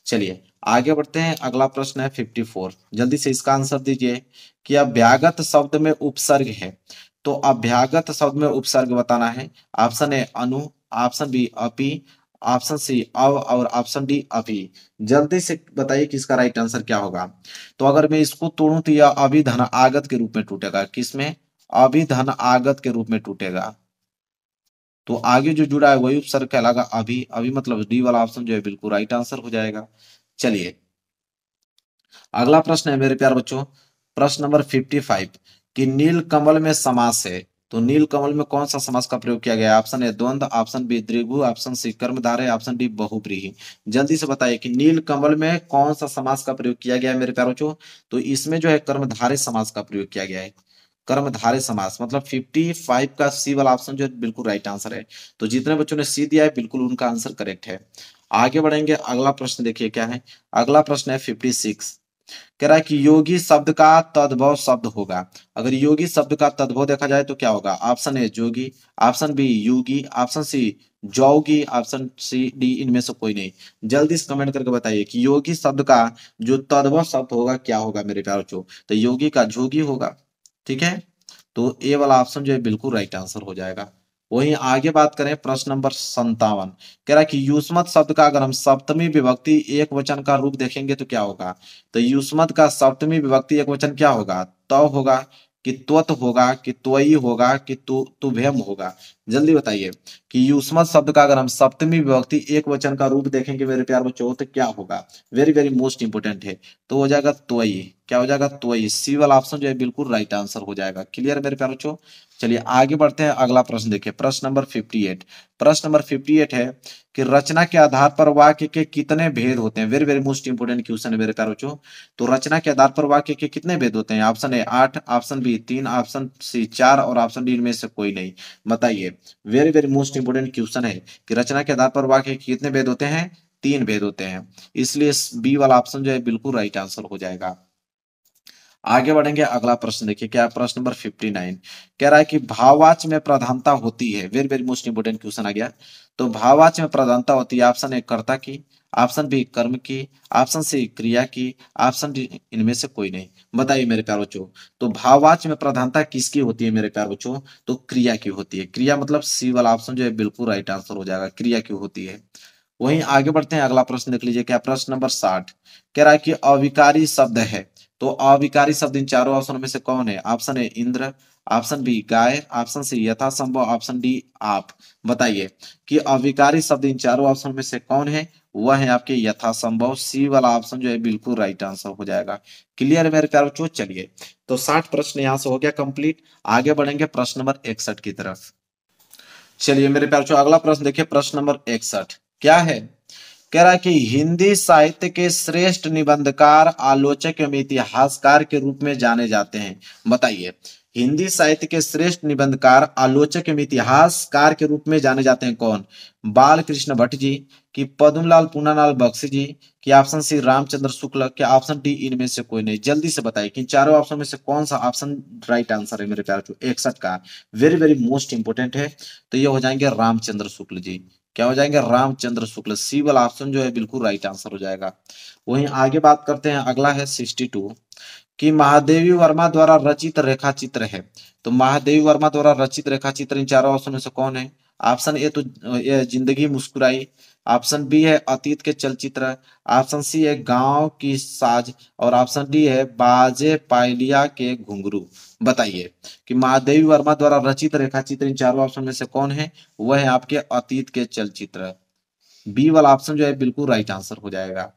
चलिए आगे बढ़ते हैं, अगला प्रश्न है 54। जल्दी से इसका आंसर दीजिए कि अभ्यागत शब्द में उपसर्ग है। तो अभ्यागत शब्द में उपसर्ग बताना है। ऑप्शन ए अनु, ऑप्शन बी अपि, ऑप्शन सी अव और ऑप्शन डी अभी। जल्दी से बताइए कि इसका राइट आंसर क्या होगा। तो अगर मैं इसको तोड़ूं तो यह अभिधन आगत के रूप में टूटेगा। किसमें? अभिधन आगत के रूप में टूटेगा। तो आगे जो जुड़ा है वही उपसर्ग कहलाएगा अभी। अभी मतलब डी वाला ऑप्शन जो है बिल्कुल राइट आंसर हो जाएगा। चलिए अगला प्रश्न है मेरे प्यारे बच्चों, प्रश्न नंबर 55 कि नील कमल में समास है। तो नील कमल में कौन सा समास का प्रयोग किया गया है? ऑप्शन ए द्वंद्व, ऑप्शन बी द्विगु, ऑप्शन सी कर्मधारय, ऑप्शन डी बहुब्रीहि। जल्दी से बताइए कि नील कमल में कौन सा समास का प्रयोग किया गया है मेरे प्यारे बच्चों। तो इसमें जो है कर्मधारय समास का प्रयोग किया गया है। कर्मधारय समास, मतलब 55 का सी वाला ऑप्शन जो है बिल्कुल राइट आंसर है। तो जितने बच्चों ने सी दिया है बिल्कुल उनका आंसर करेक्ट है। आगे बढ़ेंगे, अगला प्रश्न देखिए क्या है। अगला प्रश्न है 56। कह रहा है कि योगी शब्द का तद्भव शब्द होगा। अगर योगी शब्द का तद्भव देखा जाए तो क्या होगा? ऑप्शन ए जोगी, ऑप्शन बी योगी, ऑप्शन सी जोगी, ऑप्शन सी डी इनमें से कोई नहीं। जल्दी से कमेंट करके बताइए कि योगी शब्द का जो तद्भव शब्द होगा क्या होगा मेरे प्यारे बच्चों। तो योगी का जोगी होगा। ठीक है, तो ए वाला ऑप्शन जो है बिल्कुल राइट आंसर हो जाएगा। वहीं आगे बात करें प्रश्न नंबर 57। कह रहा है कि युष्मत शब्द का अगर हम सप्तमी विभक्ति एक वचन का रूप देखेंगे तो क्या होगा। तो युष्मत का सप्तमी विभक्ति एक वचन क्या होगा? तव होगा, कि त्वत होगा, कि त्वयी होगा, कि तुभ्यम होगा? जल्दी बताइए कि युष्मत शब्द का अगर हम सप्तमी विभक्ति एक वचन का रूप देखेंगे मेरे प्यार बच्चों तो क्या होगा? वेरी वेरी मोस्ट इंपोर्टेंट है, तो हो जाएगा त्वयी। क्या हो जाएगा? त्वयी। सी वाला ऑप्शन जो है बिल्कुल राइट आंसर हो जाएगा। क्लियर मेरे प्यार बच्चों? चलिए आगे बढ़ते हैं, अगला प्रश्न देखिए, प्रश्न नंबर 58। प्रश्न नंबर 58 है कि रचना के आधार पर वाक्य के कितने भेद होते हैं? Very very most important question है मेरे प्यारे बच्चों। तो रचना के आधार पर वाक्य के कितने भेद होते हैं? Option A 8, option B 3, option C 4 और ऑप्शन डी इनमें से कोई नहीं। बताइए, very very most important question है कि रचना के आधार पर वाक्य के कितने भेद होते हैं? 3 भेद होते हैं, इसलिए बी वाला ऑप्शन जो है बिल्कुल राइट आंसर हो जाएगा। आगे बढ़ेंगे, अगला प्रश्न देखिए क्या है, प्रश्न नंबर 59 कह रहा है कि भाववाच्य में प्रधानता होती है। Very very most important question आ गया। तो भाववाच्य में प्रधानता होती है, ऑप्शन ए कर्ता की, ऑप्शन बी कर्म की, ऑप्शन सी क्रिया की, ऑप्शन डी इनमें से कोई नहीं। बताइए मेरे प्यारे बच्चों, तो भाववाच्य में प्रधानता किसकी होती है मेरे प्यारे बच्चों? तो क्रिया की होती है। क्रिया मतलब सी वाला ऑप्शन जो है बिल्कुल राइट आंसर हो जाएगा, क्रिया की होती है। वहीं आगे बढ़ते हैं, अगला प्रश्न देख लीजिए क्या, प्रश्न नंबर 60 कह रहा है कि अविकारी शब्द है। तो अविकारी शब्द इन चारों ऑप्शनों में से कौन है? Option A Indra, option B गाय, ऑप्शन सी यथासंभव, ऑप्शन डी आप। बताइए कि अविकारी शब्द इन चारों ऑप्शन में से कौन है? वह है आपके यथासंभव। सी वाला ऑप्शन जो है बिल्कुल राइट आंसर हो जाएगा। क्लियर है मेरे प्यारे बच्चों? चलिए, तो 60 प्रश्न यहां से हो गया कंप्लीट। आगे बढ़ेंगे प्रश्न नंबर 61 की तरफ। चलिए मेरे प्यारे बच्चों, अगला प्रश्न देखिए, प्रश्न नंबर 61 क्या है? कह रहा है कि हिंदी साहित्य के श्रेष्ठ निबंधकार, आलोचक एवं इतिहासकार के रूप में जाने जाते हैं। बताइए, हिंदी साहित्य के श्रेष्ठ निबंधकार, आलोचक एवं इतिहासकार के रूप में जाने जाते हैं कौन? बाल कृष्ण भट्ट जी, कि पद्मलाल पूनालाल बख्शी जी, कि ऑप्शन सी रामचंद्र शुक्ल, क्या ऑप्शन डी इनमें से कोई नहीं? जल्दी से बताइए कि इन चारों ऑप्शन में से कौन सा ऑप्शन राइट आंसर है मेरे प्यारे बच्चों 61 का? वेरी वेरी मोस्ट इंपोर्टेंट है। तो ये हो जाएंगे रामचंद्र शुक्ल जी। क्या हो जाएंगे? रामचंद्र शुक्ल। सी वाला ऑप्शन जो है बिल्कुल राइट आंसर हो जाएगा। वहीं आगे बात करते हैं, अगला है 62 कि महादेवी वर्मा द्वारा रचित रेखा चित्र है। तो महादेवी वर्मा द्वारा रचित रेखा चित्र इन चारों ऑप्शन में से कौन है? ऑप्शन ए तो ये जिंदगी मुस्कुराई, ऑप्शन बी है अतीत के चलचित्र, ऑप्शन सी है गांव की साज और ऑप्शन डी है बाजे पायलिया के घुंघरू। बताइए कि महादेवी वर्मा द्वारा रचित रेखा चित्र इन चारों ऑप्शन में से कौन है? वह है आपके अतीत के चलचित्र। बी वाला ऑप्शन जो है बिल्कुल राइट आंसर हो जाएगा।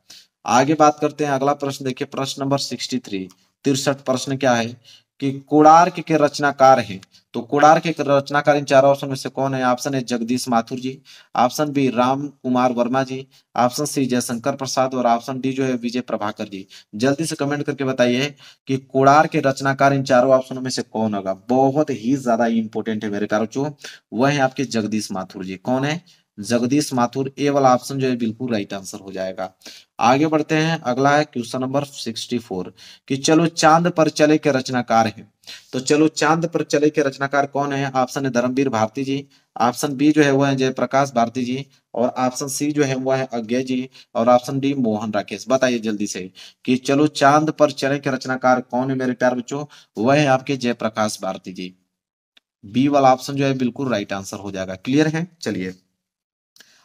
आगे बात करते हैं, अगला प्रश्न देखिए, प्रश्न नंबर 63 63 प्रश्न क्या है कि कोणार्क के रचनाकार हैं। तो कोणार्क के रचनाकार इन चारों ऑप्शन में से कौन है? Option A Jagdish Mathur ji, option B Ram Kumar Verma ji, option C Jaishankar Prasad और ऑप्शन डी जो है विजय प्रभाकर जी। जल्दी से कमेंट करके बताइए कि कोणार्क के रचनाकार इन चारों ऑप्शनों में से कौन होगा? बहुत ही ज्यादा इंपॉर्टेंट है मेरे प्यारे बच्चों, वह है आपके जगदीश माथुर जी। कौन है? जगदीश माथुर। ए वाला ऑप्शन जो है बिल्कुल राइट आंसर हो जाएगा। आगे बढ़ते हैं, अगला है क्वेश्चन नंबर 64 कि चलो चांद पर चले के रचनाकार हैं। तो चलो चांद पर चले के रचनाकार कौन है? ऑप्शन है धर्मवीर भारती जी, ऑप्शन बी जो है वह है जयप्रकाश भारती जी और ऑप्शन सी जो है वह है अज्ञे जी और ऑप्शन डी मोहन राकेश। बताइए जल्दी से कि चलो चांद पर चले के रचनाकार कौन है मेरे प्यारे बच्चों? वह है आपके जयप्रकाश भारती जी। बी वाला ऑप्शन जो है बिल्कुल राइट आंसर हो जाएगा। क्लियर है? चलिए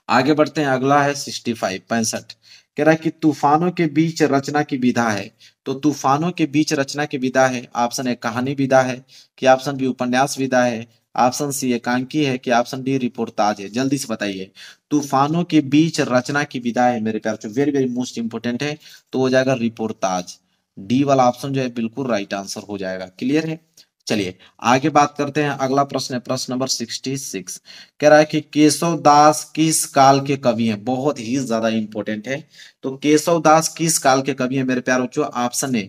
आगे बढ़ते हैं, अगला है 65 कह रहा है कि तूफानों के बीच रचना की विधा है। तो तूफानों के बीच रचना की विधा है, ऑप्शन ए कहानी विधा है, कि ऑप्शन बी उपन्यास विधा है, ऑप्शन सी एकांकी है, कि ऑप्शन डी रिपोर्टाज है। जल्दी से बताइए, तूफानों के बीच रचना की विधा है मेरे प्यारे, वेरी वेरी मोस्ट इंपोर्टेंट है, तो हो जाएगा रिपोर्टाज। डी वाला ऑप्शन जो है बिल्कुल राइट आंसर हो जाएगा। क्लियर है? चलिए आगे बात करते हैं, अगला प्रश्न है प्रश्न नंबर 66 कह रहा है कि केशव दास किस काल के कवि हैं? बहुत ही ज्यादा इंपॉर्टेंट है। तो केशव दास किस काल के कवि हैं मेरे प्यारे बच्चों? ऑप्शन ए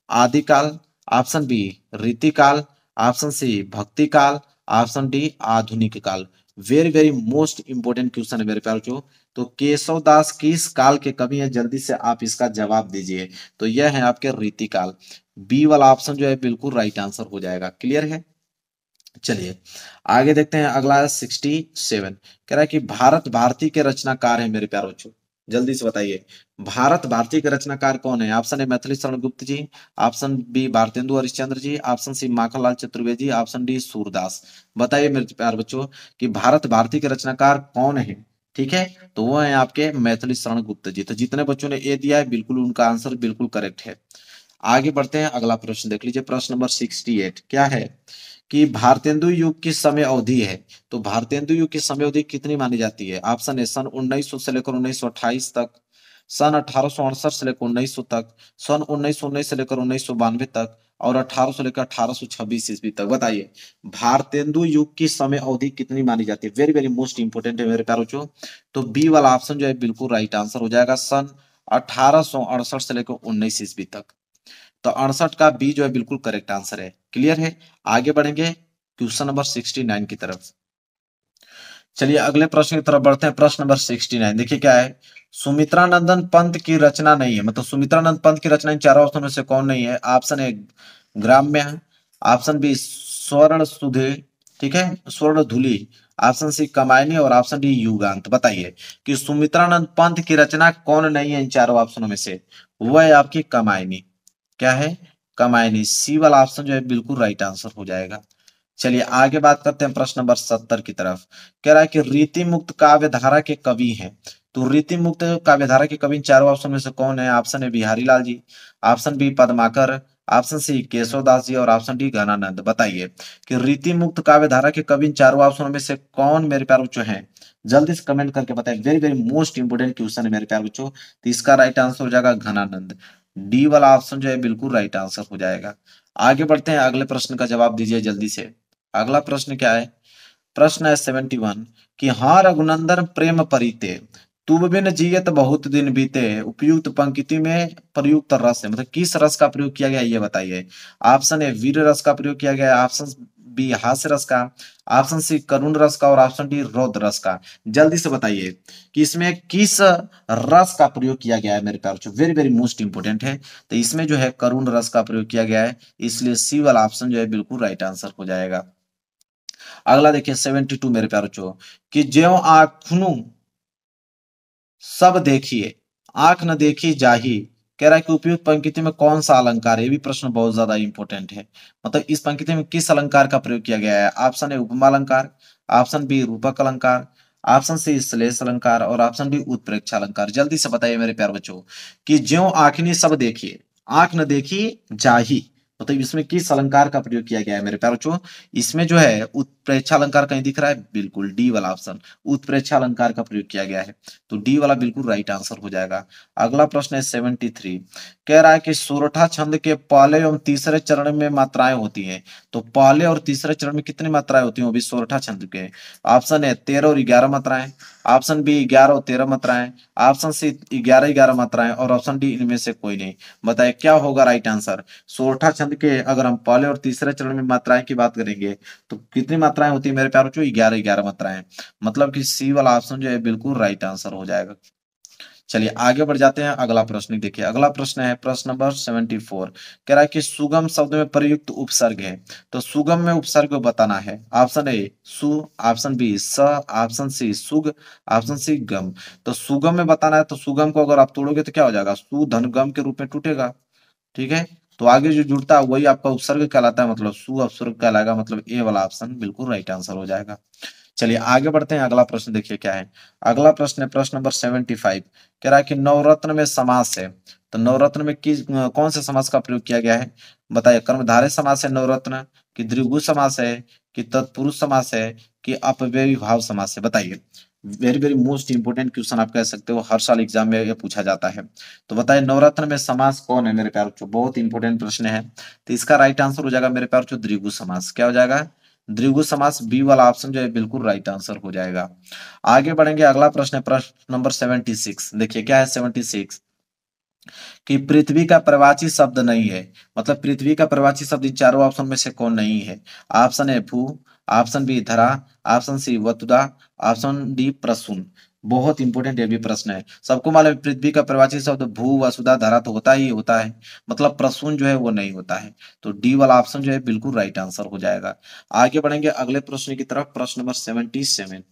आदिकाल, ऑप्शन बी रीतिकाल, ऑप्शन सी भक्ति काल, ऑप्शन डी आधुनिक काल। Very very most important question है मेरे प्यारे बच्चों। तो केशव दास किस काल के कवि हैं? जल्दी से आप इसका जवाब दीजिए। तो यह है आपके रीतिकाल। बी वाला ऑप्शन जो है बिल्कुल राइट आंसर हो जाएगा। क्लियर है? चलिए आगे देखते हैं, अगला है 67 कह रहा है कि भारत भारती के रचनाकार है मेरे प्यारे बच्चों। जल्दी से बताइए, भारत भारती के रचनाकार कौन है? ऑप्शन ए मैथिली शरण गुप्त जी, option B Bharatendu Harishchandra ji, option सी माखनलाल चतुर्वेदी जी, ऑप्शन डी सूरदास। बताइए मेरे प्यारे बच्चों कि भारत भारती के रचनाकार कौन है? ठीक है, तो वो है आपके मैथिली शरण गुप्त जी। तो जितने बच्चों ने ए दिया है बिल्कुल उनका आंसर बिल्कुल करेक्ट है। आगे बढ़ते हैं, अगला प्रश्न देख लीजिए, प्रश्न नंबर 68 क्या है कि भारतेंदु युग की समय अवधि है। तो भारतेंदु युग की समय अवधि कितनी मानी जाती है? ऑप्शन ए सन 1900 से लेकर 1928 तक, सन 1868 से लेकर 1900 तक, सन 1919 से लेकर 1992 तक, और 1800 से लेकर 1826 ईस्वी तक। बताइए भारतेंदु युग की समय अवधि कितनी मानी जाती है? वेरी वेरी मोस्ट इंपोर्टेंट है मेरे प्यारों बच्चों। तो बी वाला ऑप्शन जो है बिल्कुल राइट आंसर हो जाएगा, सन 1868 से लेकर 19 ईस्वी तक। तो 68 का बी जो है बिल्कुल करेक्ट आंसर है। क्लियर है? आगे बढ़ेंगे क्वेश्चन नंबर 69 की तरफ। चलिए अगले प्रश्न की तरफ बढ़ते हैं, प्रश्न नंबर 69 देखिए क्या है। सुमित्रानंदन पंत की रचना नहीं है, मतलब सुमित्रानंद पंत की रचना इन चारों ऑप्शन में से कौन नहीं है? ऑप्शन ए ग्राम्य, ऑप्शन बी स्वर्ण सुधे, ठीक है, स्वर्ण धुली, ऑप्शन सी कमायनी, और ऑप्शन डी युगांत। बताइए कि सुमित्रानंद पंत की रचना कौन नहीं है इन चारों ऑप्शनों में से? वह है आपकी कमायनी। क्या है? कमायनी। सी वाला ऑप्शन जो है बिल्कुल राइट आंसर हो जाएगा। चलिए आगे बात करते हैं प्रश्न नंबर 70 की तरफ। कह रहा है कि रीति मुक्त काव्य धारा के कवि हैं। तो रीति मुक्त काव्य धारा के कवि चारों ऑप्शन में से कौन है? Option A Bihari Lal ji, option B Padmakar, option C Keshav Das ji, और ऑप्शन डी घनानंद। बताइए कि रीति मुक्त काव्य धारा के कवि चारों ऑप्शनों में से कौन मेरे प्यारे बच्चों हैं? जल्दी से कमेंट करके बताइए। Very very most important question है मेरे प्यारे बच्चों। तो इसका राइट आंसर हो जाएगा घनानंद। डी वाला ऑप्शन जो है बिल्कुल राइट आंसर हो जाएगा। आगे बढ़ते हैं, अगले प्रश्न का जवाब दीजिए जल्दी से। अगला प्रश्न क्या है? प्रश्न है 71 कि हाँ रघुनंदन प्रेम परिते, तुम बिन जियत बहुत दिन बीते, उपयुक्त पंक्ति में प्रयुक्त रस है, मतलब किस रस का प्रयोग किया गया ये बताइए। ऑप्शन ए वीर रस का प्रयोग किया गया, ऑप्शन बी हास्य रस का, ऑप्शन सी करुण रस का, और ऑप्शन डी रौद्र रस का। जल्दी से बताइए कि इसमें किस रस का प्रयोग किया गया है मेरे प्यारे बच्चों। वेरी वेरी मोस्ट इंपोर्टेंट है। तो इसमें जो है करुण रस का प्रयोग किया गया है, इसलिए सी वाला ऑप्शन जो है बिल्कुल राइट आंसर हो जाएगा। अगला देखिए 72 मेरे प्यारे बच्चों कि ज्यों आँखनु सब देखिए, आंख न देखी जाही। कह रहा है कि उपयुक्त पंक्ति में कौन सा अलंकार है? ये भी प्रश्न बहुत ज्यादा इंपॉर्टेंट है। मतलब इस पंक्ति में किस अलंकार का प्रयोग किया गया है? ऑप्शन ए उपमा अलंकार, ऑप्शन बी रूपक अलंकार, ऑप्शन सी श्लेष अलंकार, और ऑप्शन डी उत्प्रेक्षा अलंकार। जल्दी से बताइए मेरे प्यारे बच्चों कि ज्यों आँखनी सब देखिए, आंख न देखी जाही, मतलब इसमें किस अलंकार का प्रयोग किया गया है मेरे प्यारे बच्चों? इसमें जो है उत्प्रेक्षा अलंकार कहीं दिख रहा है? बिल्कुल डी वाला ऑप्शन, उत्प्रेक्षा अलंकार का प्रयोग किया गया है। तो डी वाला बिल्कुल राइट आंसर हो जाएगा। अगला प्रश्न है 73, कह रहा है कि सोरठा छंद के पहले एवं तीसरे चरण में मात्राएं होती हैं। तो पहले और तीसरे चरण में कितनी मात्राएं होती हैं वो भी सोरठा छंद के? ऑप्शन है 13 और 11 मात्राएं, ऑप्शन बी 11 और 13 मात्राएं, ऑप्शन सी 11 मात्राएं, और ऑप्शन डी इनमें से कोई नहीं। बताए क्या होगा राइट आंसर? सोरठा छंद के अगर हम पहले और तीसरे चरण में मात्राएं की बात करेंगे तो कितनी मात्राएं होती है मेरे प्यारे बच्चों? 11 मात्राएं। मतलब कि सी वाला ऑप्शन जो है बिल्कुल राइट आंसर हो जाएगा। चलिए आगे बढ़ जाते हैं, अगला प्रश्न देखिए। अगला प्रश्न है प्रश्न नंबर 74, कह रहा है कि सुगम शब्द में प्रयुक्त उपसर्ग है। तो सुगम में उपसर्ग बताना है। ऑप्शन ए सु, ऑप्शन बी स, ऑप्शन सी सुग, ऑप्शन सी गम। तो सुगम में बताना है, तो सुगम को अगर आप तोड़ोगे तो क्या हो जाएगा? सु धन गम के रूप में टूटेगा। ठीक है, तो आगे जो जुड़ता है वही आपका उपसर्ग कहलाता है, मतलब सु उपसर्ग कहलाएगा। मतलब ए वाला ऑप्शन बिल्कुल राइट आंसर हो जाएगा। चलिए आगे बढ़ते हैं, अगला प्रश्न देखिए क्या है। अगला प्रश्न है प्रश्न नंबर 75, कह रहा है कि नवरत्न में समास है। तो नवरत्न में किस कौन से समास का प्रयोग किया गया है? बताइए कर्मधारय समास है नवरत्न, कि द्विगु समास है, कि तत्पुरुष समास है, कि अपव्ययी भाव समास है? बताइए। Very very most important question आप कह सकते हो, हर साल एग्जाम में ये पूछा जाता है। तो बताइए नवरत्न में समास कौन है मेरे प्यारे बच्चों? बहुत इंपोर्टेंट प्रश्न है। तो इसका राइट आंसर हो जाएगा मेरे प्यारे बच्चों द्विगु समास। क्या हो जाएगा? द्विगु समास। बी वाला ऑप्शन जो है बिल्कुल राइट आंसर हो जाएगा। आगे बढ़ेंगे, अगला प्रश्न है प्रश्न नंबर 76। देखिए क्या है 76, कि पृथ्वी का प्रवाची शब्द नहीं है। मतलब पृथ्वी का प्रवाची शब्द इन चारों ऑप्शन में से कौन नहीं है? ऑप्शन ए भू, ऑप्शन बी धरा, ऑप्शन सी वसुधा, ऑप्शन डी प्रसून। बहुत इंपोर्टेंट ये भी प्रश्न है। सबको मालूम है पृथ्वी का प्रवाची शब्द भू वसुधा धरा तो होता ही होता है, मतलब प्रसून जो है वो नहीं होता है। तो डी वाला ऑप्शन जो है बिल्कुल राइट आंसर हो जाएगा। आगे बढ़ेंगे अगले प्रश्न की तरफ, प्रश्न नंबर 77।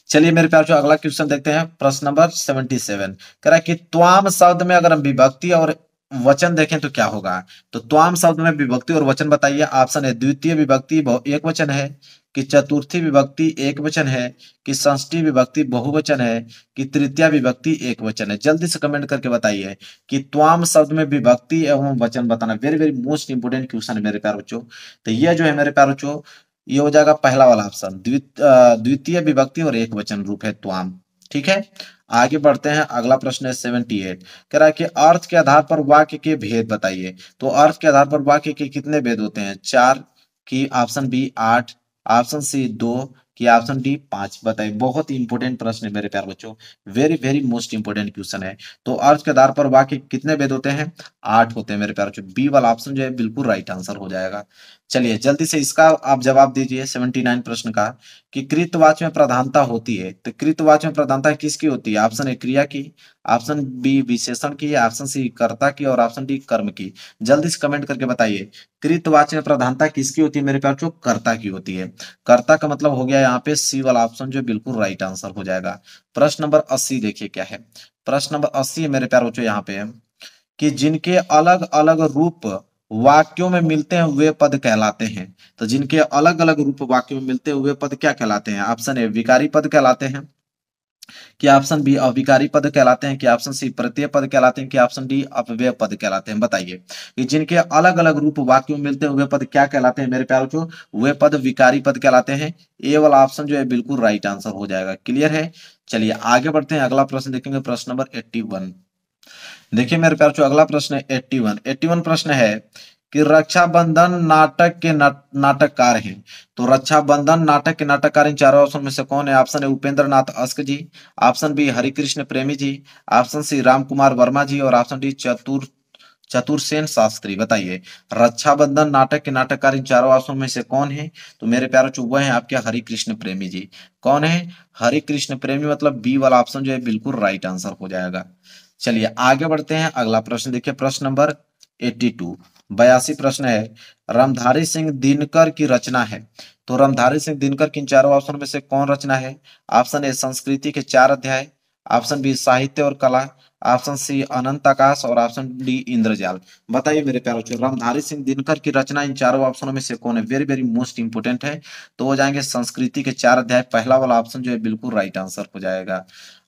चलिए मेरे प्यार, जो अगला क्वेश्चन देखते हैं, प्रश्न नंबर 77। कह रहा है कि त्वाम शब्द में अगर हम विभक्ति और वचन देखें तो क्या होगा? तो त्वाम शब्द में विभक्ति और वचन बताइए। ऑप्शन है द्वितीय विभक्ति एक वचन है, कि चतुर्थी विभक्ति एक वचन है, कि षष्ठी विभक्ति बहुवचन है, कि तृतीया विभक्ति एक वचन है। जल्दी से कमेंट करके बताइए कि त्वाम शब्द में विभक्ति एवं वचन बताना। Very very most important question है मेरे प्यारे बच्चों। तो यह जो है मेरे प्यारे बच्चों, ये हो जाएगा पहला वाला ऑप्शन, द्वितीय विभक्ति और एक वचन रूप है त्वाम। ठीक है, आगे बढ़ते हैं। अगला प्रश्न है 78, कह रहा है कि अर्थ के आधार पर वाक्य के भेद बताइए। तो अर्थ के आधार पर वाक्य के कितने भेद होते हैं? 4, की ऑप्शन बी 8, ऑप्शन सी 2, कि ऑप्शन डी 5। बताइए, बहुत ही इंपॉर्टेंट प्रश्न है मेरे प्यारे बच्चों, very very most important question है। तो अर्थ के आधार पर वाक्य कितने भेद होते हैं? 8 होते हैं मेरे प्यारे बच्चों। बी वाला ऑप्शन जो है बिल्कुल राइट आंसर हो जाएगा। चलिए जल्दी से इसका आप जवाब दीजिए 79 प्रश्न का, कि कृतवाच्य में प्रधानता होती है। तो कृतवाच्य में प्रधानता किसकी होती है? ऑप्शन ए क्रिया की, ऑप्शन बी विशेषण की, ऑप्शन सी कर्ता की, और ऑप्शन डी कर्म की। जल्दी से कमेंट करके बताइए, कृतवाच्य में प्रधानता किसकी होती है मेरे प्यारे बच्चों? कर्ता की होती है। कर्ता का मतलब हो गया यहाँ पे सी वाला ऑप्शन जो बिल्कुल राइट आंसर हो जाएगा। प्रश्न नंबर 80 देखिए क्या है। प्रश्न नंबर 80 है मेरे प्यारे बच्चों, यहाँ पे कि जिनके अलग अलग रूप वाक्यों में मिलते हैं वे पद कहलाते हैं। तो जिनके अलग अलग रूप वाक्यों में मिलते हैं वे पद क्या कहलाते हैं? ऑप्शन ए विकारी पद कहलाते हैं, कि ऑप्शन बी अविकारी पद कहलाते हैं, कि ऑप्शन सी प्रत्यय पद कहलाते हैं, कि ऑप्शन डी अपव्यय पद कहलाते हैं। बताइए कि जिनके अलग अलग रूप वाक्यों में मिलते हैं वे पद क्या कहलाते हैं मेरे प्यारे बच्चों? वे पद विकारी पद कहलाते हैं। ए वाला ऑप्शन जो है बिल्कुल राइट आंसर हो जाएगा। क्लियर है? चलिए आगे बढ़ते हैं, अगला प्रश्न देखेंगे, प्रश्न नंबर 81। देखिए मेरे प्यारे बच्चों, अगला प्रश्न है 81 प्रश्न है कि रक्षाबंधन नाटक के नाटककार हैं। तो रक्षाबंधन नाटक के नाटककार इन चारों ऑप्शन में से कौन है? ऑप्शन है उपेंद्र नाथ अस्क जी, ऑप्शन बी हरिकृष्ण प्रेमी जी, ऑप्शन सी राम कुमार वर्मा जी, और ऑप्शन डी चतुरसेन शास्त्री। बताइए रक्षाबंधन नाटक के नाटककार इन चारों ऑप्शन में से कौन है? तो मेरे प्यारे बच्चों वह है आपके हरिकृष्ण प्रेमी जी। कौन है? हरिकृष्ण प्रेमी, मतलब बी वाला ऑप्शन जो है बिल्कुल राइट आंसर हो जाएगा। चलिए आगे बढ़ते हैं, अगला प्रश्न देखिए, प्रश्न नंबर 82, 82 प्रश्न है, रामधारी सिंह दिनकर की रचना है। तो रामधारी सिंह दिनकर की इन चारों ऑप्शन में से कौन रचना है? ऑप्शन ए संस्कृति के 4 अध्याय, ऑप्शन बी साहित्य और कला, ऑप्शन सी अनंत आकाश, और ऑप्शन डी इंद्रजाल। बताइए मेरे प्यारे बच्चों, रामधारी सिंह दिनकर की रचना इन चारों ऑप्शनों में से कौन है? वेरी वेरी मोस्ट इंपोर्टेंट है। तो हो जाएंगे संस्कृति के 4 अध्याय, पहला वाला ऑप्शन जो है बिल्कुल राइट आंसर हो जाएगा।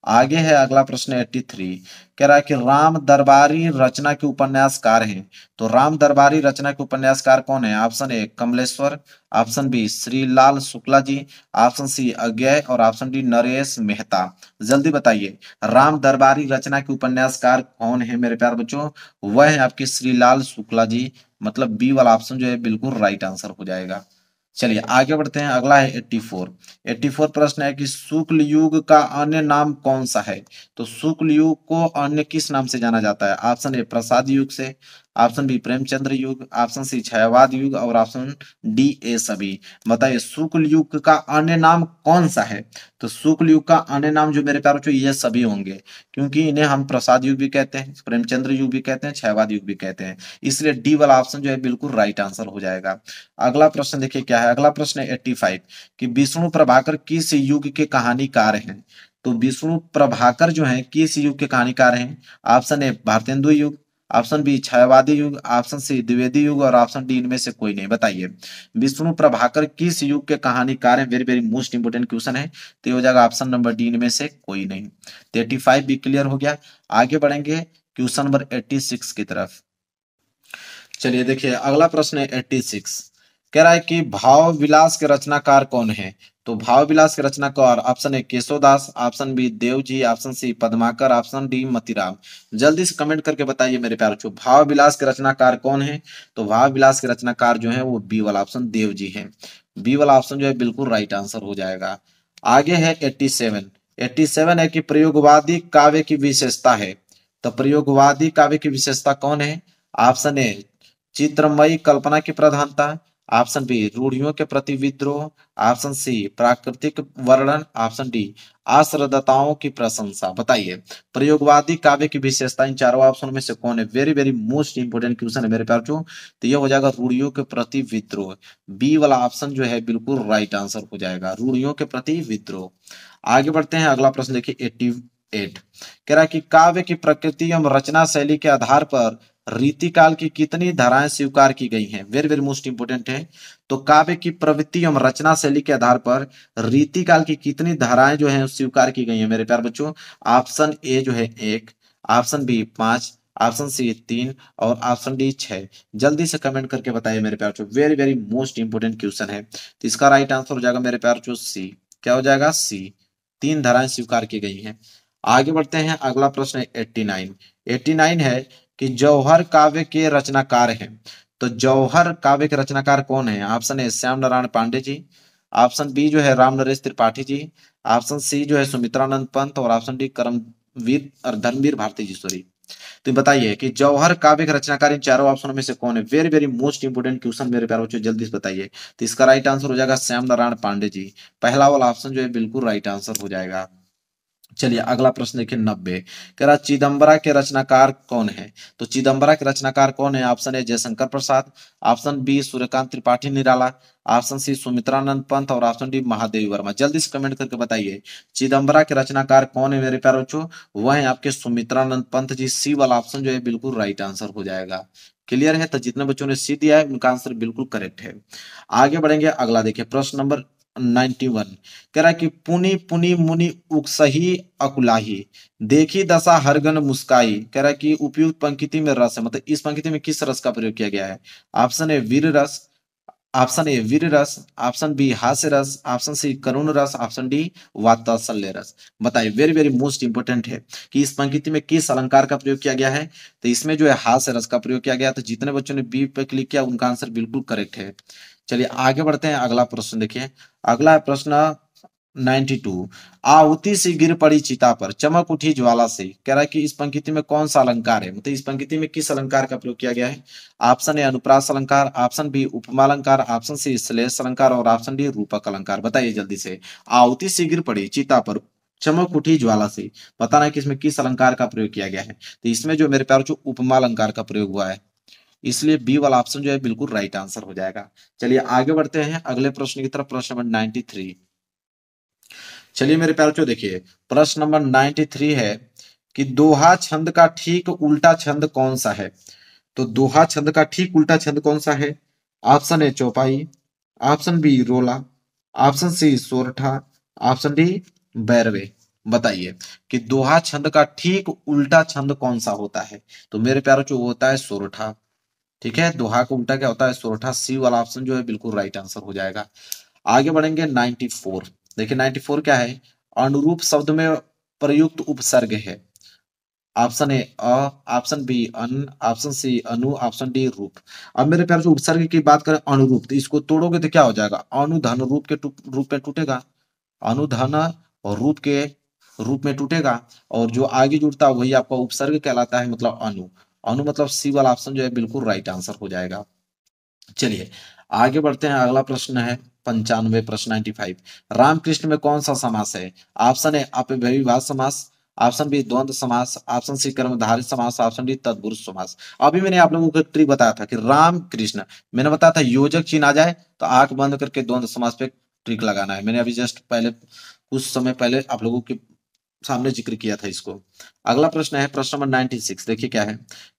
आगे है अगला प्रश्न 83, कह रहा है कि राम दरबारी रचना के उपन्यासकार हैं। तो राम दरबारी रचना के उपन्यासकार कौन है? Option A Kamleshwar, option B Shrilal Shukla ji, option C Agyeya, और ऑप्शन डी नरेश मेहता। जल्दी बताइए राम दरबारी रचना के उपन्यासकार कौन है मेरे प्यारे बच्चों? वह है आपके श्रीलाल शुक्ला जी, मतलब बी वाला ऑप्शन जो है बिल्कुल राइट आंसर हो जाएगा। चलिए आगे बढ़ते हैं, अगला है 84 प्रश्न है कि शुक्ल युग का अन्य नाम कौन सा है? तो शुक्ल युग को अन्य किस नाम से जाना जाता है? ऑप्शन ए प्रसाद युग से, ऑप्शन बी प्रेमचंद्र युग, ऑप्शन सी छायावाद युग, और ऑप्शन डी ए सभी। बताइए शुक्ल युग का अन्य नाम कौन सा है? तो शुक्ल युग का अन्य नाम जो मेरे प्यारे बच्चों ये सभी होंगे, क्योंकि इन्हें हम प्रसाद युग भी कहते हैं, प्रेमचंद्र युग भी कहते हैं, छायावाद युग भी कहते हैं, इसलिए डी वाला ऑप्शन जो है बिल्कुल राइट आंसर हो जाएगा। अगला प्रश्न देखिए क्या है। अगला प्रश्न है 85 कि विष्णु प्रभाकर किस युग के कहानीकार हैं? तो विष्णु प्रभाकर जो है किस युग के कहानीकार हैं? ऑप्शन ए भारतेंदु युग, ऑप्शन बी छायावादी युग, ऑप्शन सी द्विवेदी युग, और ऑप्शन डी इनमें से कोई नहीं। बताइए विष्णु प्रभाकर किस युग के कहानीकार हैं? Very very most important question है। तो ये हो जाएगा ऑप्शन नंबर डी इनमें से कोई नहीं। तो 85 भी क्लियर हो गया। आगे बढ़ेंगे क्वेश्चन नंबर 86 की तरफ। चलिए देखिए अगला प्रश्न है 86, कह रहा है कि भाव विलास के रचनाकार कौन है? तो भाव विलास के रचनाकार option A Keshavdas, option B Dev ji, option C Padmakar, option D Matiram. जल्दी से कमेंट करके बताइए मेरे प्यारे बच्चों भाव विलास के रचनाकार कौन है? तो भाव विलास के रचनाकार जो है वो बी वाला ऑप्शन देव जी है। बी वाला ऑप्शन जो है बिल्कुल राइट आंसर हो जाएगा। आगे है 87 है कि प्रयोगवादी काव्य की विशेषता है। तो प्रयोगवादी काव्य की विशेषता कौन है? ऑप्शन ए चित्रमयी कल्पना की प्रधानता, ऑप्शन बी रूढ़ियों के प्रति विद्रोह, ऑप्शन सी प्राकृतिक वर्णन, ऑप्शन डी आश्रदताओं की प्रशंसा। बताइए प्रयोगवादी काव्य की विशेषता इन चारों ऑप्शन में से कौन है? Very very most important question है मेरे प्यारे बच्चों। तो ये हो जाएगा रूढ़ियों के प्रति विद्रोह। बी वाला ऑप्शन जो है बिल्कुल राइट आंसर हो जाएगा, रूढ़ियों के प्रति विद्रोह। आगे बढ़ते हैं, अगला प्रश्न देखिए 88, कह रहा है कि काव्य की प्रकृति एवं रचना शैली के आधार पर रीतिकाल की कितनी धाराएं स्वीकार की गई हैं? वेरी वेरी मोस्ट इंपोर्टेंट है। तो काव्य की प्रवृत्ति एवं रचना शैली के आधार पर रीतिकाल की कितनी धाराएं जो हैं स्वीकार की गई हैं मेरे प्यारे बच्चों? ऑप्शन ए जो है 1, ऑप्शन बी 5, ऑप्शन सी 3 और ऑप्शन डी 6। जल्दी से कमेंट करके बताइए मेरे प्यारे बच्चों, very very most important question है। तो इसका राइट आंसर हो जाएगा मेरे प्यारे बच्चों सी। क्या हो जाएगा? सी। 3 धाराएं स्वीकार की गई हैं। आगे बढ़ते हैं, अगला प्रश्न है 89। 89 है कि जौहर काव्य के रचनाकार हैं। तो जौहर काव्य के रचनाकार कौन है? Option A Shyam Narayan Pandey ji, option B जो है राम नरेश त्रिपाठी जी, ऑप्शन सी जो है सुमित्रानंद पंत और ऑप्शन डी करमवीर और धर्मवीर भारती जी, सॉरी। तो बताइए कि जौहर काव्य के रचनाकार इन चारों ऑप्शनों में से कौन है? Very very most important question मेरे प्यारे बच्चों, जल्दी से बताइए। तो इसका राइट आंसर हो जाएगा श्याम नारायण पांडे जी। पहला वाला ऑप्शन जो है बिल्कुल राइट आंसर हो जाएगा। चलिए अगला प्रश्न देखिए 90। कह रहा चिदम्बरा के रचनाकार कौन है? तो चिदम्बरा के रचनाकार कौन है? Option A Jaishankar Prasad, option B Suryakant Tripathi Nirala, option C Sumitranand Pant और ऑप्शन डी महादेवी वर्मा। जल्दी से कमेंट करके बताइए चिदम्बरा के रचनाकार कौन है मेरे प्यारे बच्चों? वह है आपके सुमित्रानंद पंत जी। सी वाला ऑप्शन जो है बिल्कुल राइट आंसर हो जाएगा। क्लियर है? तो जितने बच्चों ने सी दिया है उनका आंसर बिल्कुल करेक्ट है। आगे बढ़ेंगे, अगला देखिए प्रश्न नंबर 91। कह रहा है कि पुनि पुनि मुनि उकसही अकुलाही, देखी दशा हरगन मुस्काई। कह रहा है कि उपयुक्त पंक्ति में रस है, मतलब इस पंक्ति में किस रस का प्रयोग किया गया है? ऑप्शन ए वीर रस, ऑप्शन ए वीर रस, ऑप्शन बी हास्य रस, ऑप्शन सी करुण रस, ऑप्शन डी वात्सल्य रस। बताइए, वेरी वेरी मोस्ट इंपोर्टेंट है कि इस पंक्ति में किस अलंकार का प्रयोग किया गया है? तो इसमें जो है हास्य रस का प्रयोग किया गया। तो जितने बच्चों ने बी पे क्लिक किया उनका आंसर बिल्कुल करेक्ट है। चलिए आगे बढ़ते हैं, अगला प्रश्न देखिए। अगला है प्रश्न 92। आहुति सी गिर पड़ी चिता पर, चमक उठी ज्वाला से। कह रहा है कि इस पंक्ति में कौन सा अलंकार है, मतलब इस पंक्ति में किस अलंकार का प्रयोग किया गया है? ऑप्शन ए अनुप्रास अलंकार, ऑप्शन बी उपमा अलंकार, ऑप्शन सी श्लेष अलंकार और ऑप्शन डी रूपक अलंकार। बताइए जल्दी से। आहुति सी गिर पड़ी चिता पर, चमक उठी ज्वाला से, बताना है कि इसमें किस अलंकार का प्रयोग किया गया है? तो इसमें जो मेरे प्यारे जो उपमा अलंकार का प्रयोग हुआ है, इसलिए बी वाला ऑप्शन जो है बिल्कुल राइट आंसर हो जाएगा। चलिए आगे बढ़ते हैं अगले प्रश्न की तरफ, प्रश्न नंबर 93। चलिए मेरे प्यारे बच्चों देखिए, प्रश्न नंबर 93 है कि दोहा छंद का ठीक उल्टा छंद कौन सा है? तो दोहा छंद का ठीक उल्टा छंद कौन सा है? ऑप्शन ए चौपाई, ऑप्शन बी रोला, ऑप्शन सी सोरठा, ऑप्शन डी बैरवे। बताइए कि दोहा छंद का ठीक उल्टा छंद कौन सा होता है? तो मेरे प्यारे बच्चों वो होता है सोरठा। ठीक है, दोहा का उल्टा क्या होता है? सोरठा। सी वाला ऑप्शन जो है बिल्कुल राइट आंसर हो जाएगा। आगे बढ़ेंगे 94। देखिए 94 क्या है? अनुरूप शब्द में प्रयुक्त उपसर्ग है। ऑप्शन ए अ, ऑप्शन बी अन, ऑप्शन सी अनु, ऑप्शन डी रूप। अब मेरे प्यारे जो उपसर्ग की बात करें अनुरूप, तो इसको तोड़ोगे तो क्या हो जाएगा? अनुधन रूप के रूप में टूटेगा, अनुधन और रूप के रूप में टूटेगा, और जो आगे जुड़ता है वही आपका उपसर्ग कहलाता है, मतलब अनु। अनु मतलब सी वाला ऑप्शन जो है बिल्कुल राइट आंसर हो जाएगा। चलिए आगे बढ़ते हैं, अगला प्रश्न है 95, प्रश्न 95। रामकृष्ण में कौन सा समास है? ऑप्शन ए अपव्ययभाव समास, ऑप्शन बी द्वंद्व समास, ऑप्शन सी कर्मधारय समास, ऑप्शन डी तत्पुरुष समास। अभी मैंने आप लोगों को ट्रिक बताया था कि राम कृष्ण, मैंने बताया था योजक चिन्ह आ जाए तो आंख बंद करके द्वंद्व समास पे ट्रिक लगाना है। मैंने अभी जस्ट पहले कुछ समय पहले आप लोगों के सामने जिक्र किया था इसको। अगला प्रश्न है प्रश्न नंबर 96। देखिए क्या है?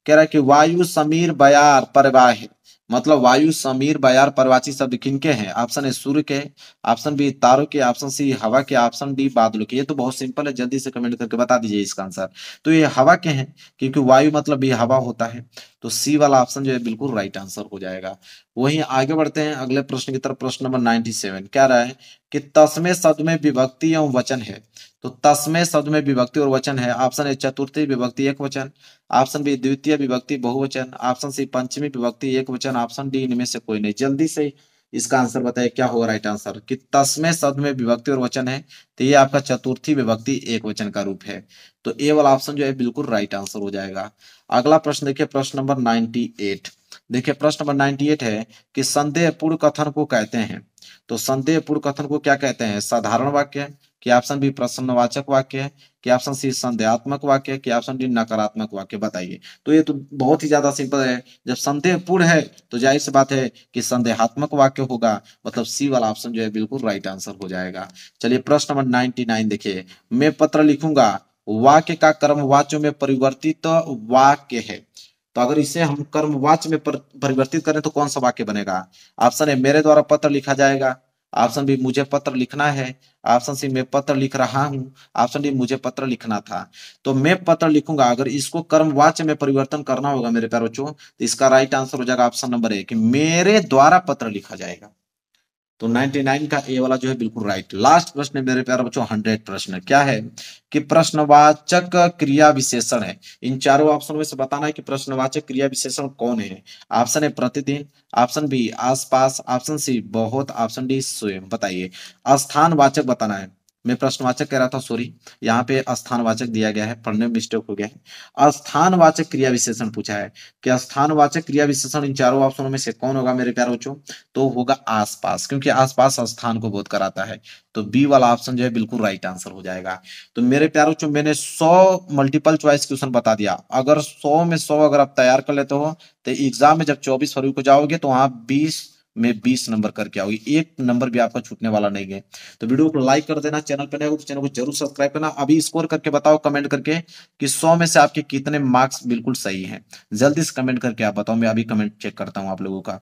कह रहा है कि वायु समीर बयार परवाह है, मतलब वायु समीर बयार परवाची शब्द किनके हैं? ऑप्शन ए सूर्य के, ऑप्शन बी तारों के, ऑप्शन सी हवा के, ऑप्शन डी बादलों के। ये तो बहुत सिंपल है, जल्दी से कमेंट करके बता दीजिए इसका आंसर। तो ये हवा के हैं, क्योंकि वायु मतलब ये हवा होता है। तो सी वाला ऑप्शन जो है बिल्कुल राइट आंसर हो जाएगा। वहीं आगे बढ़ते हैं अगले प्रश्न की तरफ, प्रश्न नंबर 97। क्या रहा है कि तस्में शब्द में विभक्ति एवं वचन है। तो तस्में शब्द में विभक्ति और वचन है। ऑप्शन ए चतुर्थी विभक्ति एक वचन, ऑप्शन बी द्वितीय विभक्ति बहुवचन, ऑप्शन सी पंचमी विभक्ति एक वचन, ऑप्शन डी इनमें से कोई नहीं। जल्दी से इसका आंसर बताइए क्या होगा राइट आंसर? कि तस्में शब्द में विभक्ति और वचन है, तो ये आपका चतुर्थी विभक्ति एक वचन का रूप है। तो ए वाला ऑप्शन जो है बिल्कुल राइट आंसर हो जाएगा। अगला प्रश्न देखिए, प्रश्न नंबर 98। देखिए प्रश्न नंबर 98 है कि संदेहपूर्ण कथन को कहते हैं। तो संदेहपूर्ण कथन को क्या कहते हैं? साधारण वाक्य, कि ऑप्शन बी प्रश्नवाचक वाक्य, कि ऑप्शन सी संदेहात्मक वाक्य, कि ऑप्शन डी नकारात्मक वाक्य। बताइए। तो ये तो बहुत ही ज्यादा सिंपल है, जब संदेहपूर्ण है तो जाहिर सी बात है कि संदेहात्मक वाक्य होगा, मतलब सी वाला ऑप्शन जो है बिल्कुल राइट आंसर हो जाएगा। चलिए प्रश्न नंबर 99 देखिए, मैं पत्र लिखूंगा, वाक्य का क्रम वाच्यों में परिवर्तित वाक्य है। तो अगर इसे हम कर्मवाच्य में परिवर्तित करें तो कौन सा वाक्य बनेगा? ऑप्शन ए, मेरे द्वारा पत्र लिखा जाएगा। ऑप्शन बी, मुझे पत्र लिखना है। ऑप्शन सी, मैं पत्र लिख रहा हूं। ऑप्शन डी, मुझे पत्र लिखना था। तो मैं पत्र लिखूंगा, अगर इसको कर्मवाच्य में परिवर्तन करना होगा मेरे प्यारे बच्चों, तो इसका राइट आंसर हो जाएगा ऑप्शन नंबर ए, कि मेरे द्वारा पत्र लिखा जाएगा। तो 99 का ए वाला जो है बिल्कुल राइट। लास्ट प्रश्न है मेरे प्यारे बच्चों, 100 प्रश्न क्या है कि प्रश्नवाचक क्रिया विशेषण है। इन चारों ऑप्शन में से बताना है कि प्रश्नवाचक क्रिया विशेषण कौन है। ऑप्शन है प्रतिदिन, ऑप्शन बी आसपास, ऑप्शन सी बहुत, ऑप्शन डी स्वयं। बताइए। स्थानवाचक बताना है। मैं प्रश्नवाचक कह रहा था, सॉरी, यहाँ पे स्थानवाचक दिया गया है, पढ़ने में मिस्टेक हो गया है। स्थानवाचक क्रिया विशेषण पूछा है कि स्थानवाचक क्रिया विशेषण इन चारों ऑप्शनों में से कौन होगा मेरे प्यारे बच्चों? तो होगा आसपास, क्योंकि आसपास स्थान को बोध कराता है। तो बी वाला ऑप्शन जो है बिल्कुल राइट आंसर हो जाएगा। तो मेरे प्यारों बच्चों, मैंने 100 मल्टीपल चॉइस क्वेश्चन बता दिया। अगर 100 में 100 अगर आप तैयार कर लेते हो तो एग्जाम में जब 24 फरवरी को जाओगे तो वहां 20 में 20 नंबर करके आओगे, एक नंबर भी आपका छूटने वाला नहीं है। तो वीडियो को लाइक कर देना, चैनल पर नए हो तो चैनल को जरूर सब्सक्राइब करना। अभी स्कोर करके बताओ कमेंट करके कि 100 में से आपके कितने मार्क्स बिल्कुल सही हैं। जल्दी से कमेंट करके आप बताओ, मैं अभी कमेंट चेक करता हूं आप लोगों का।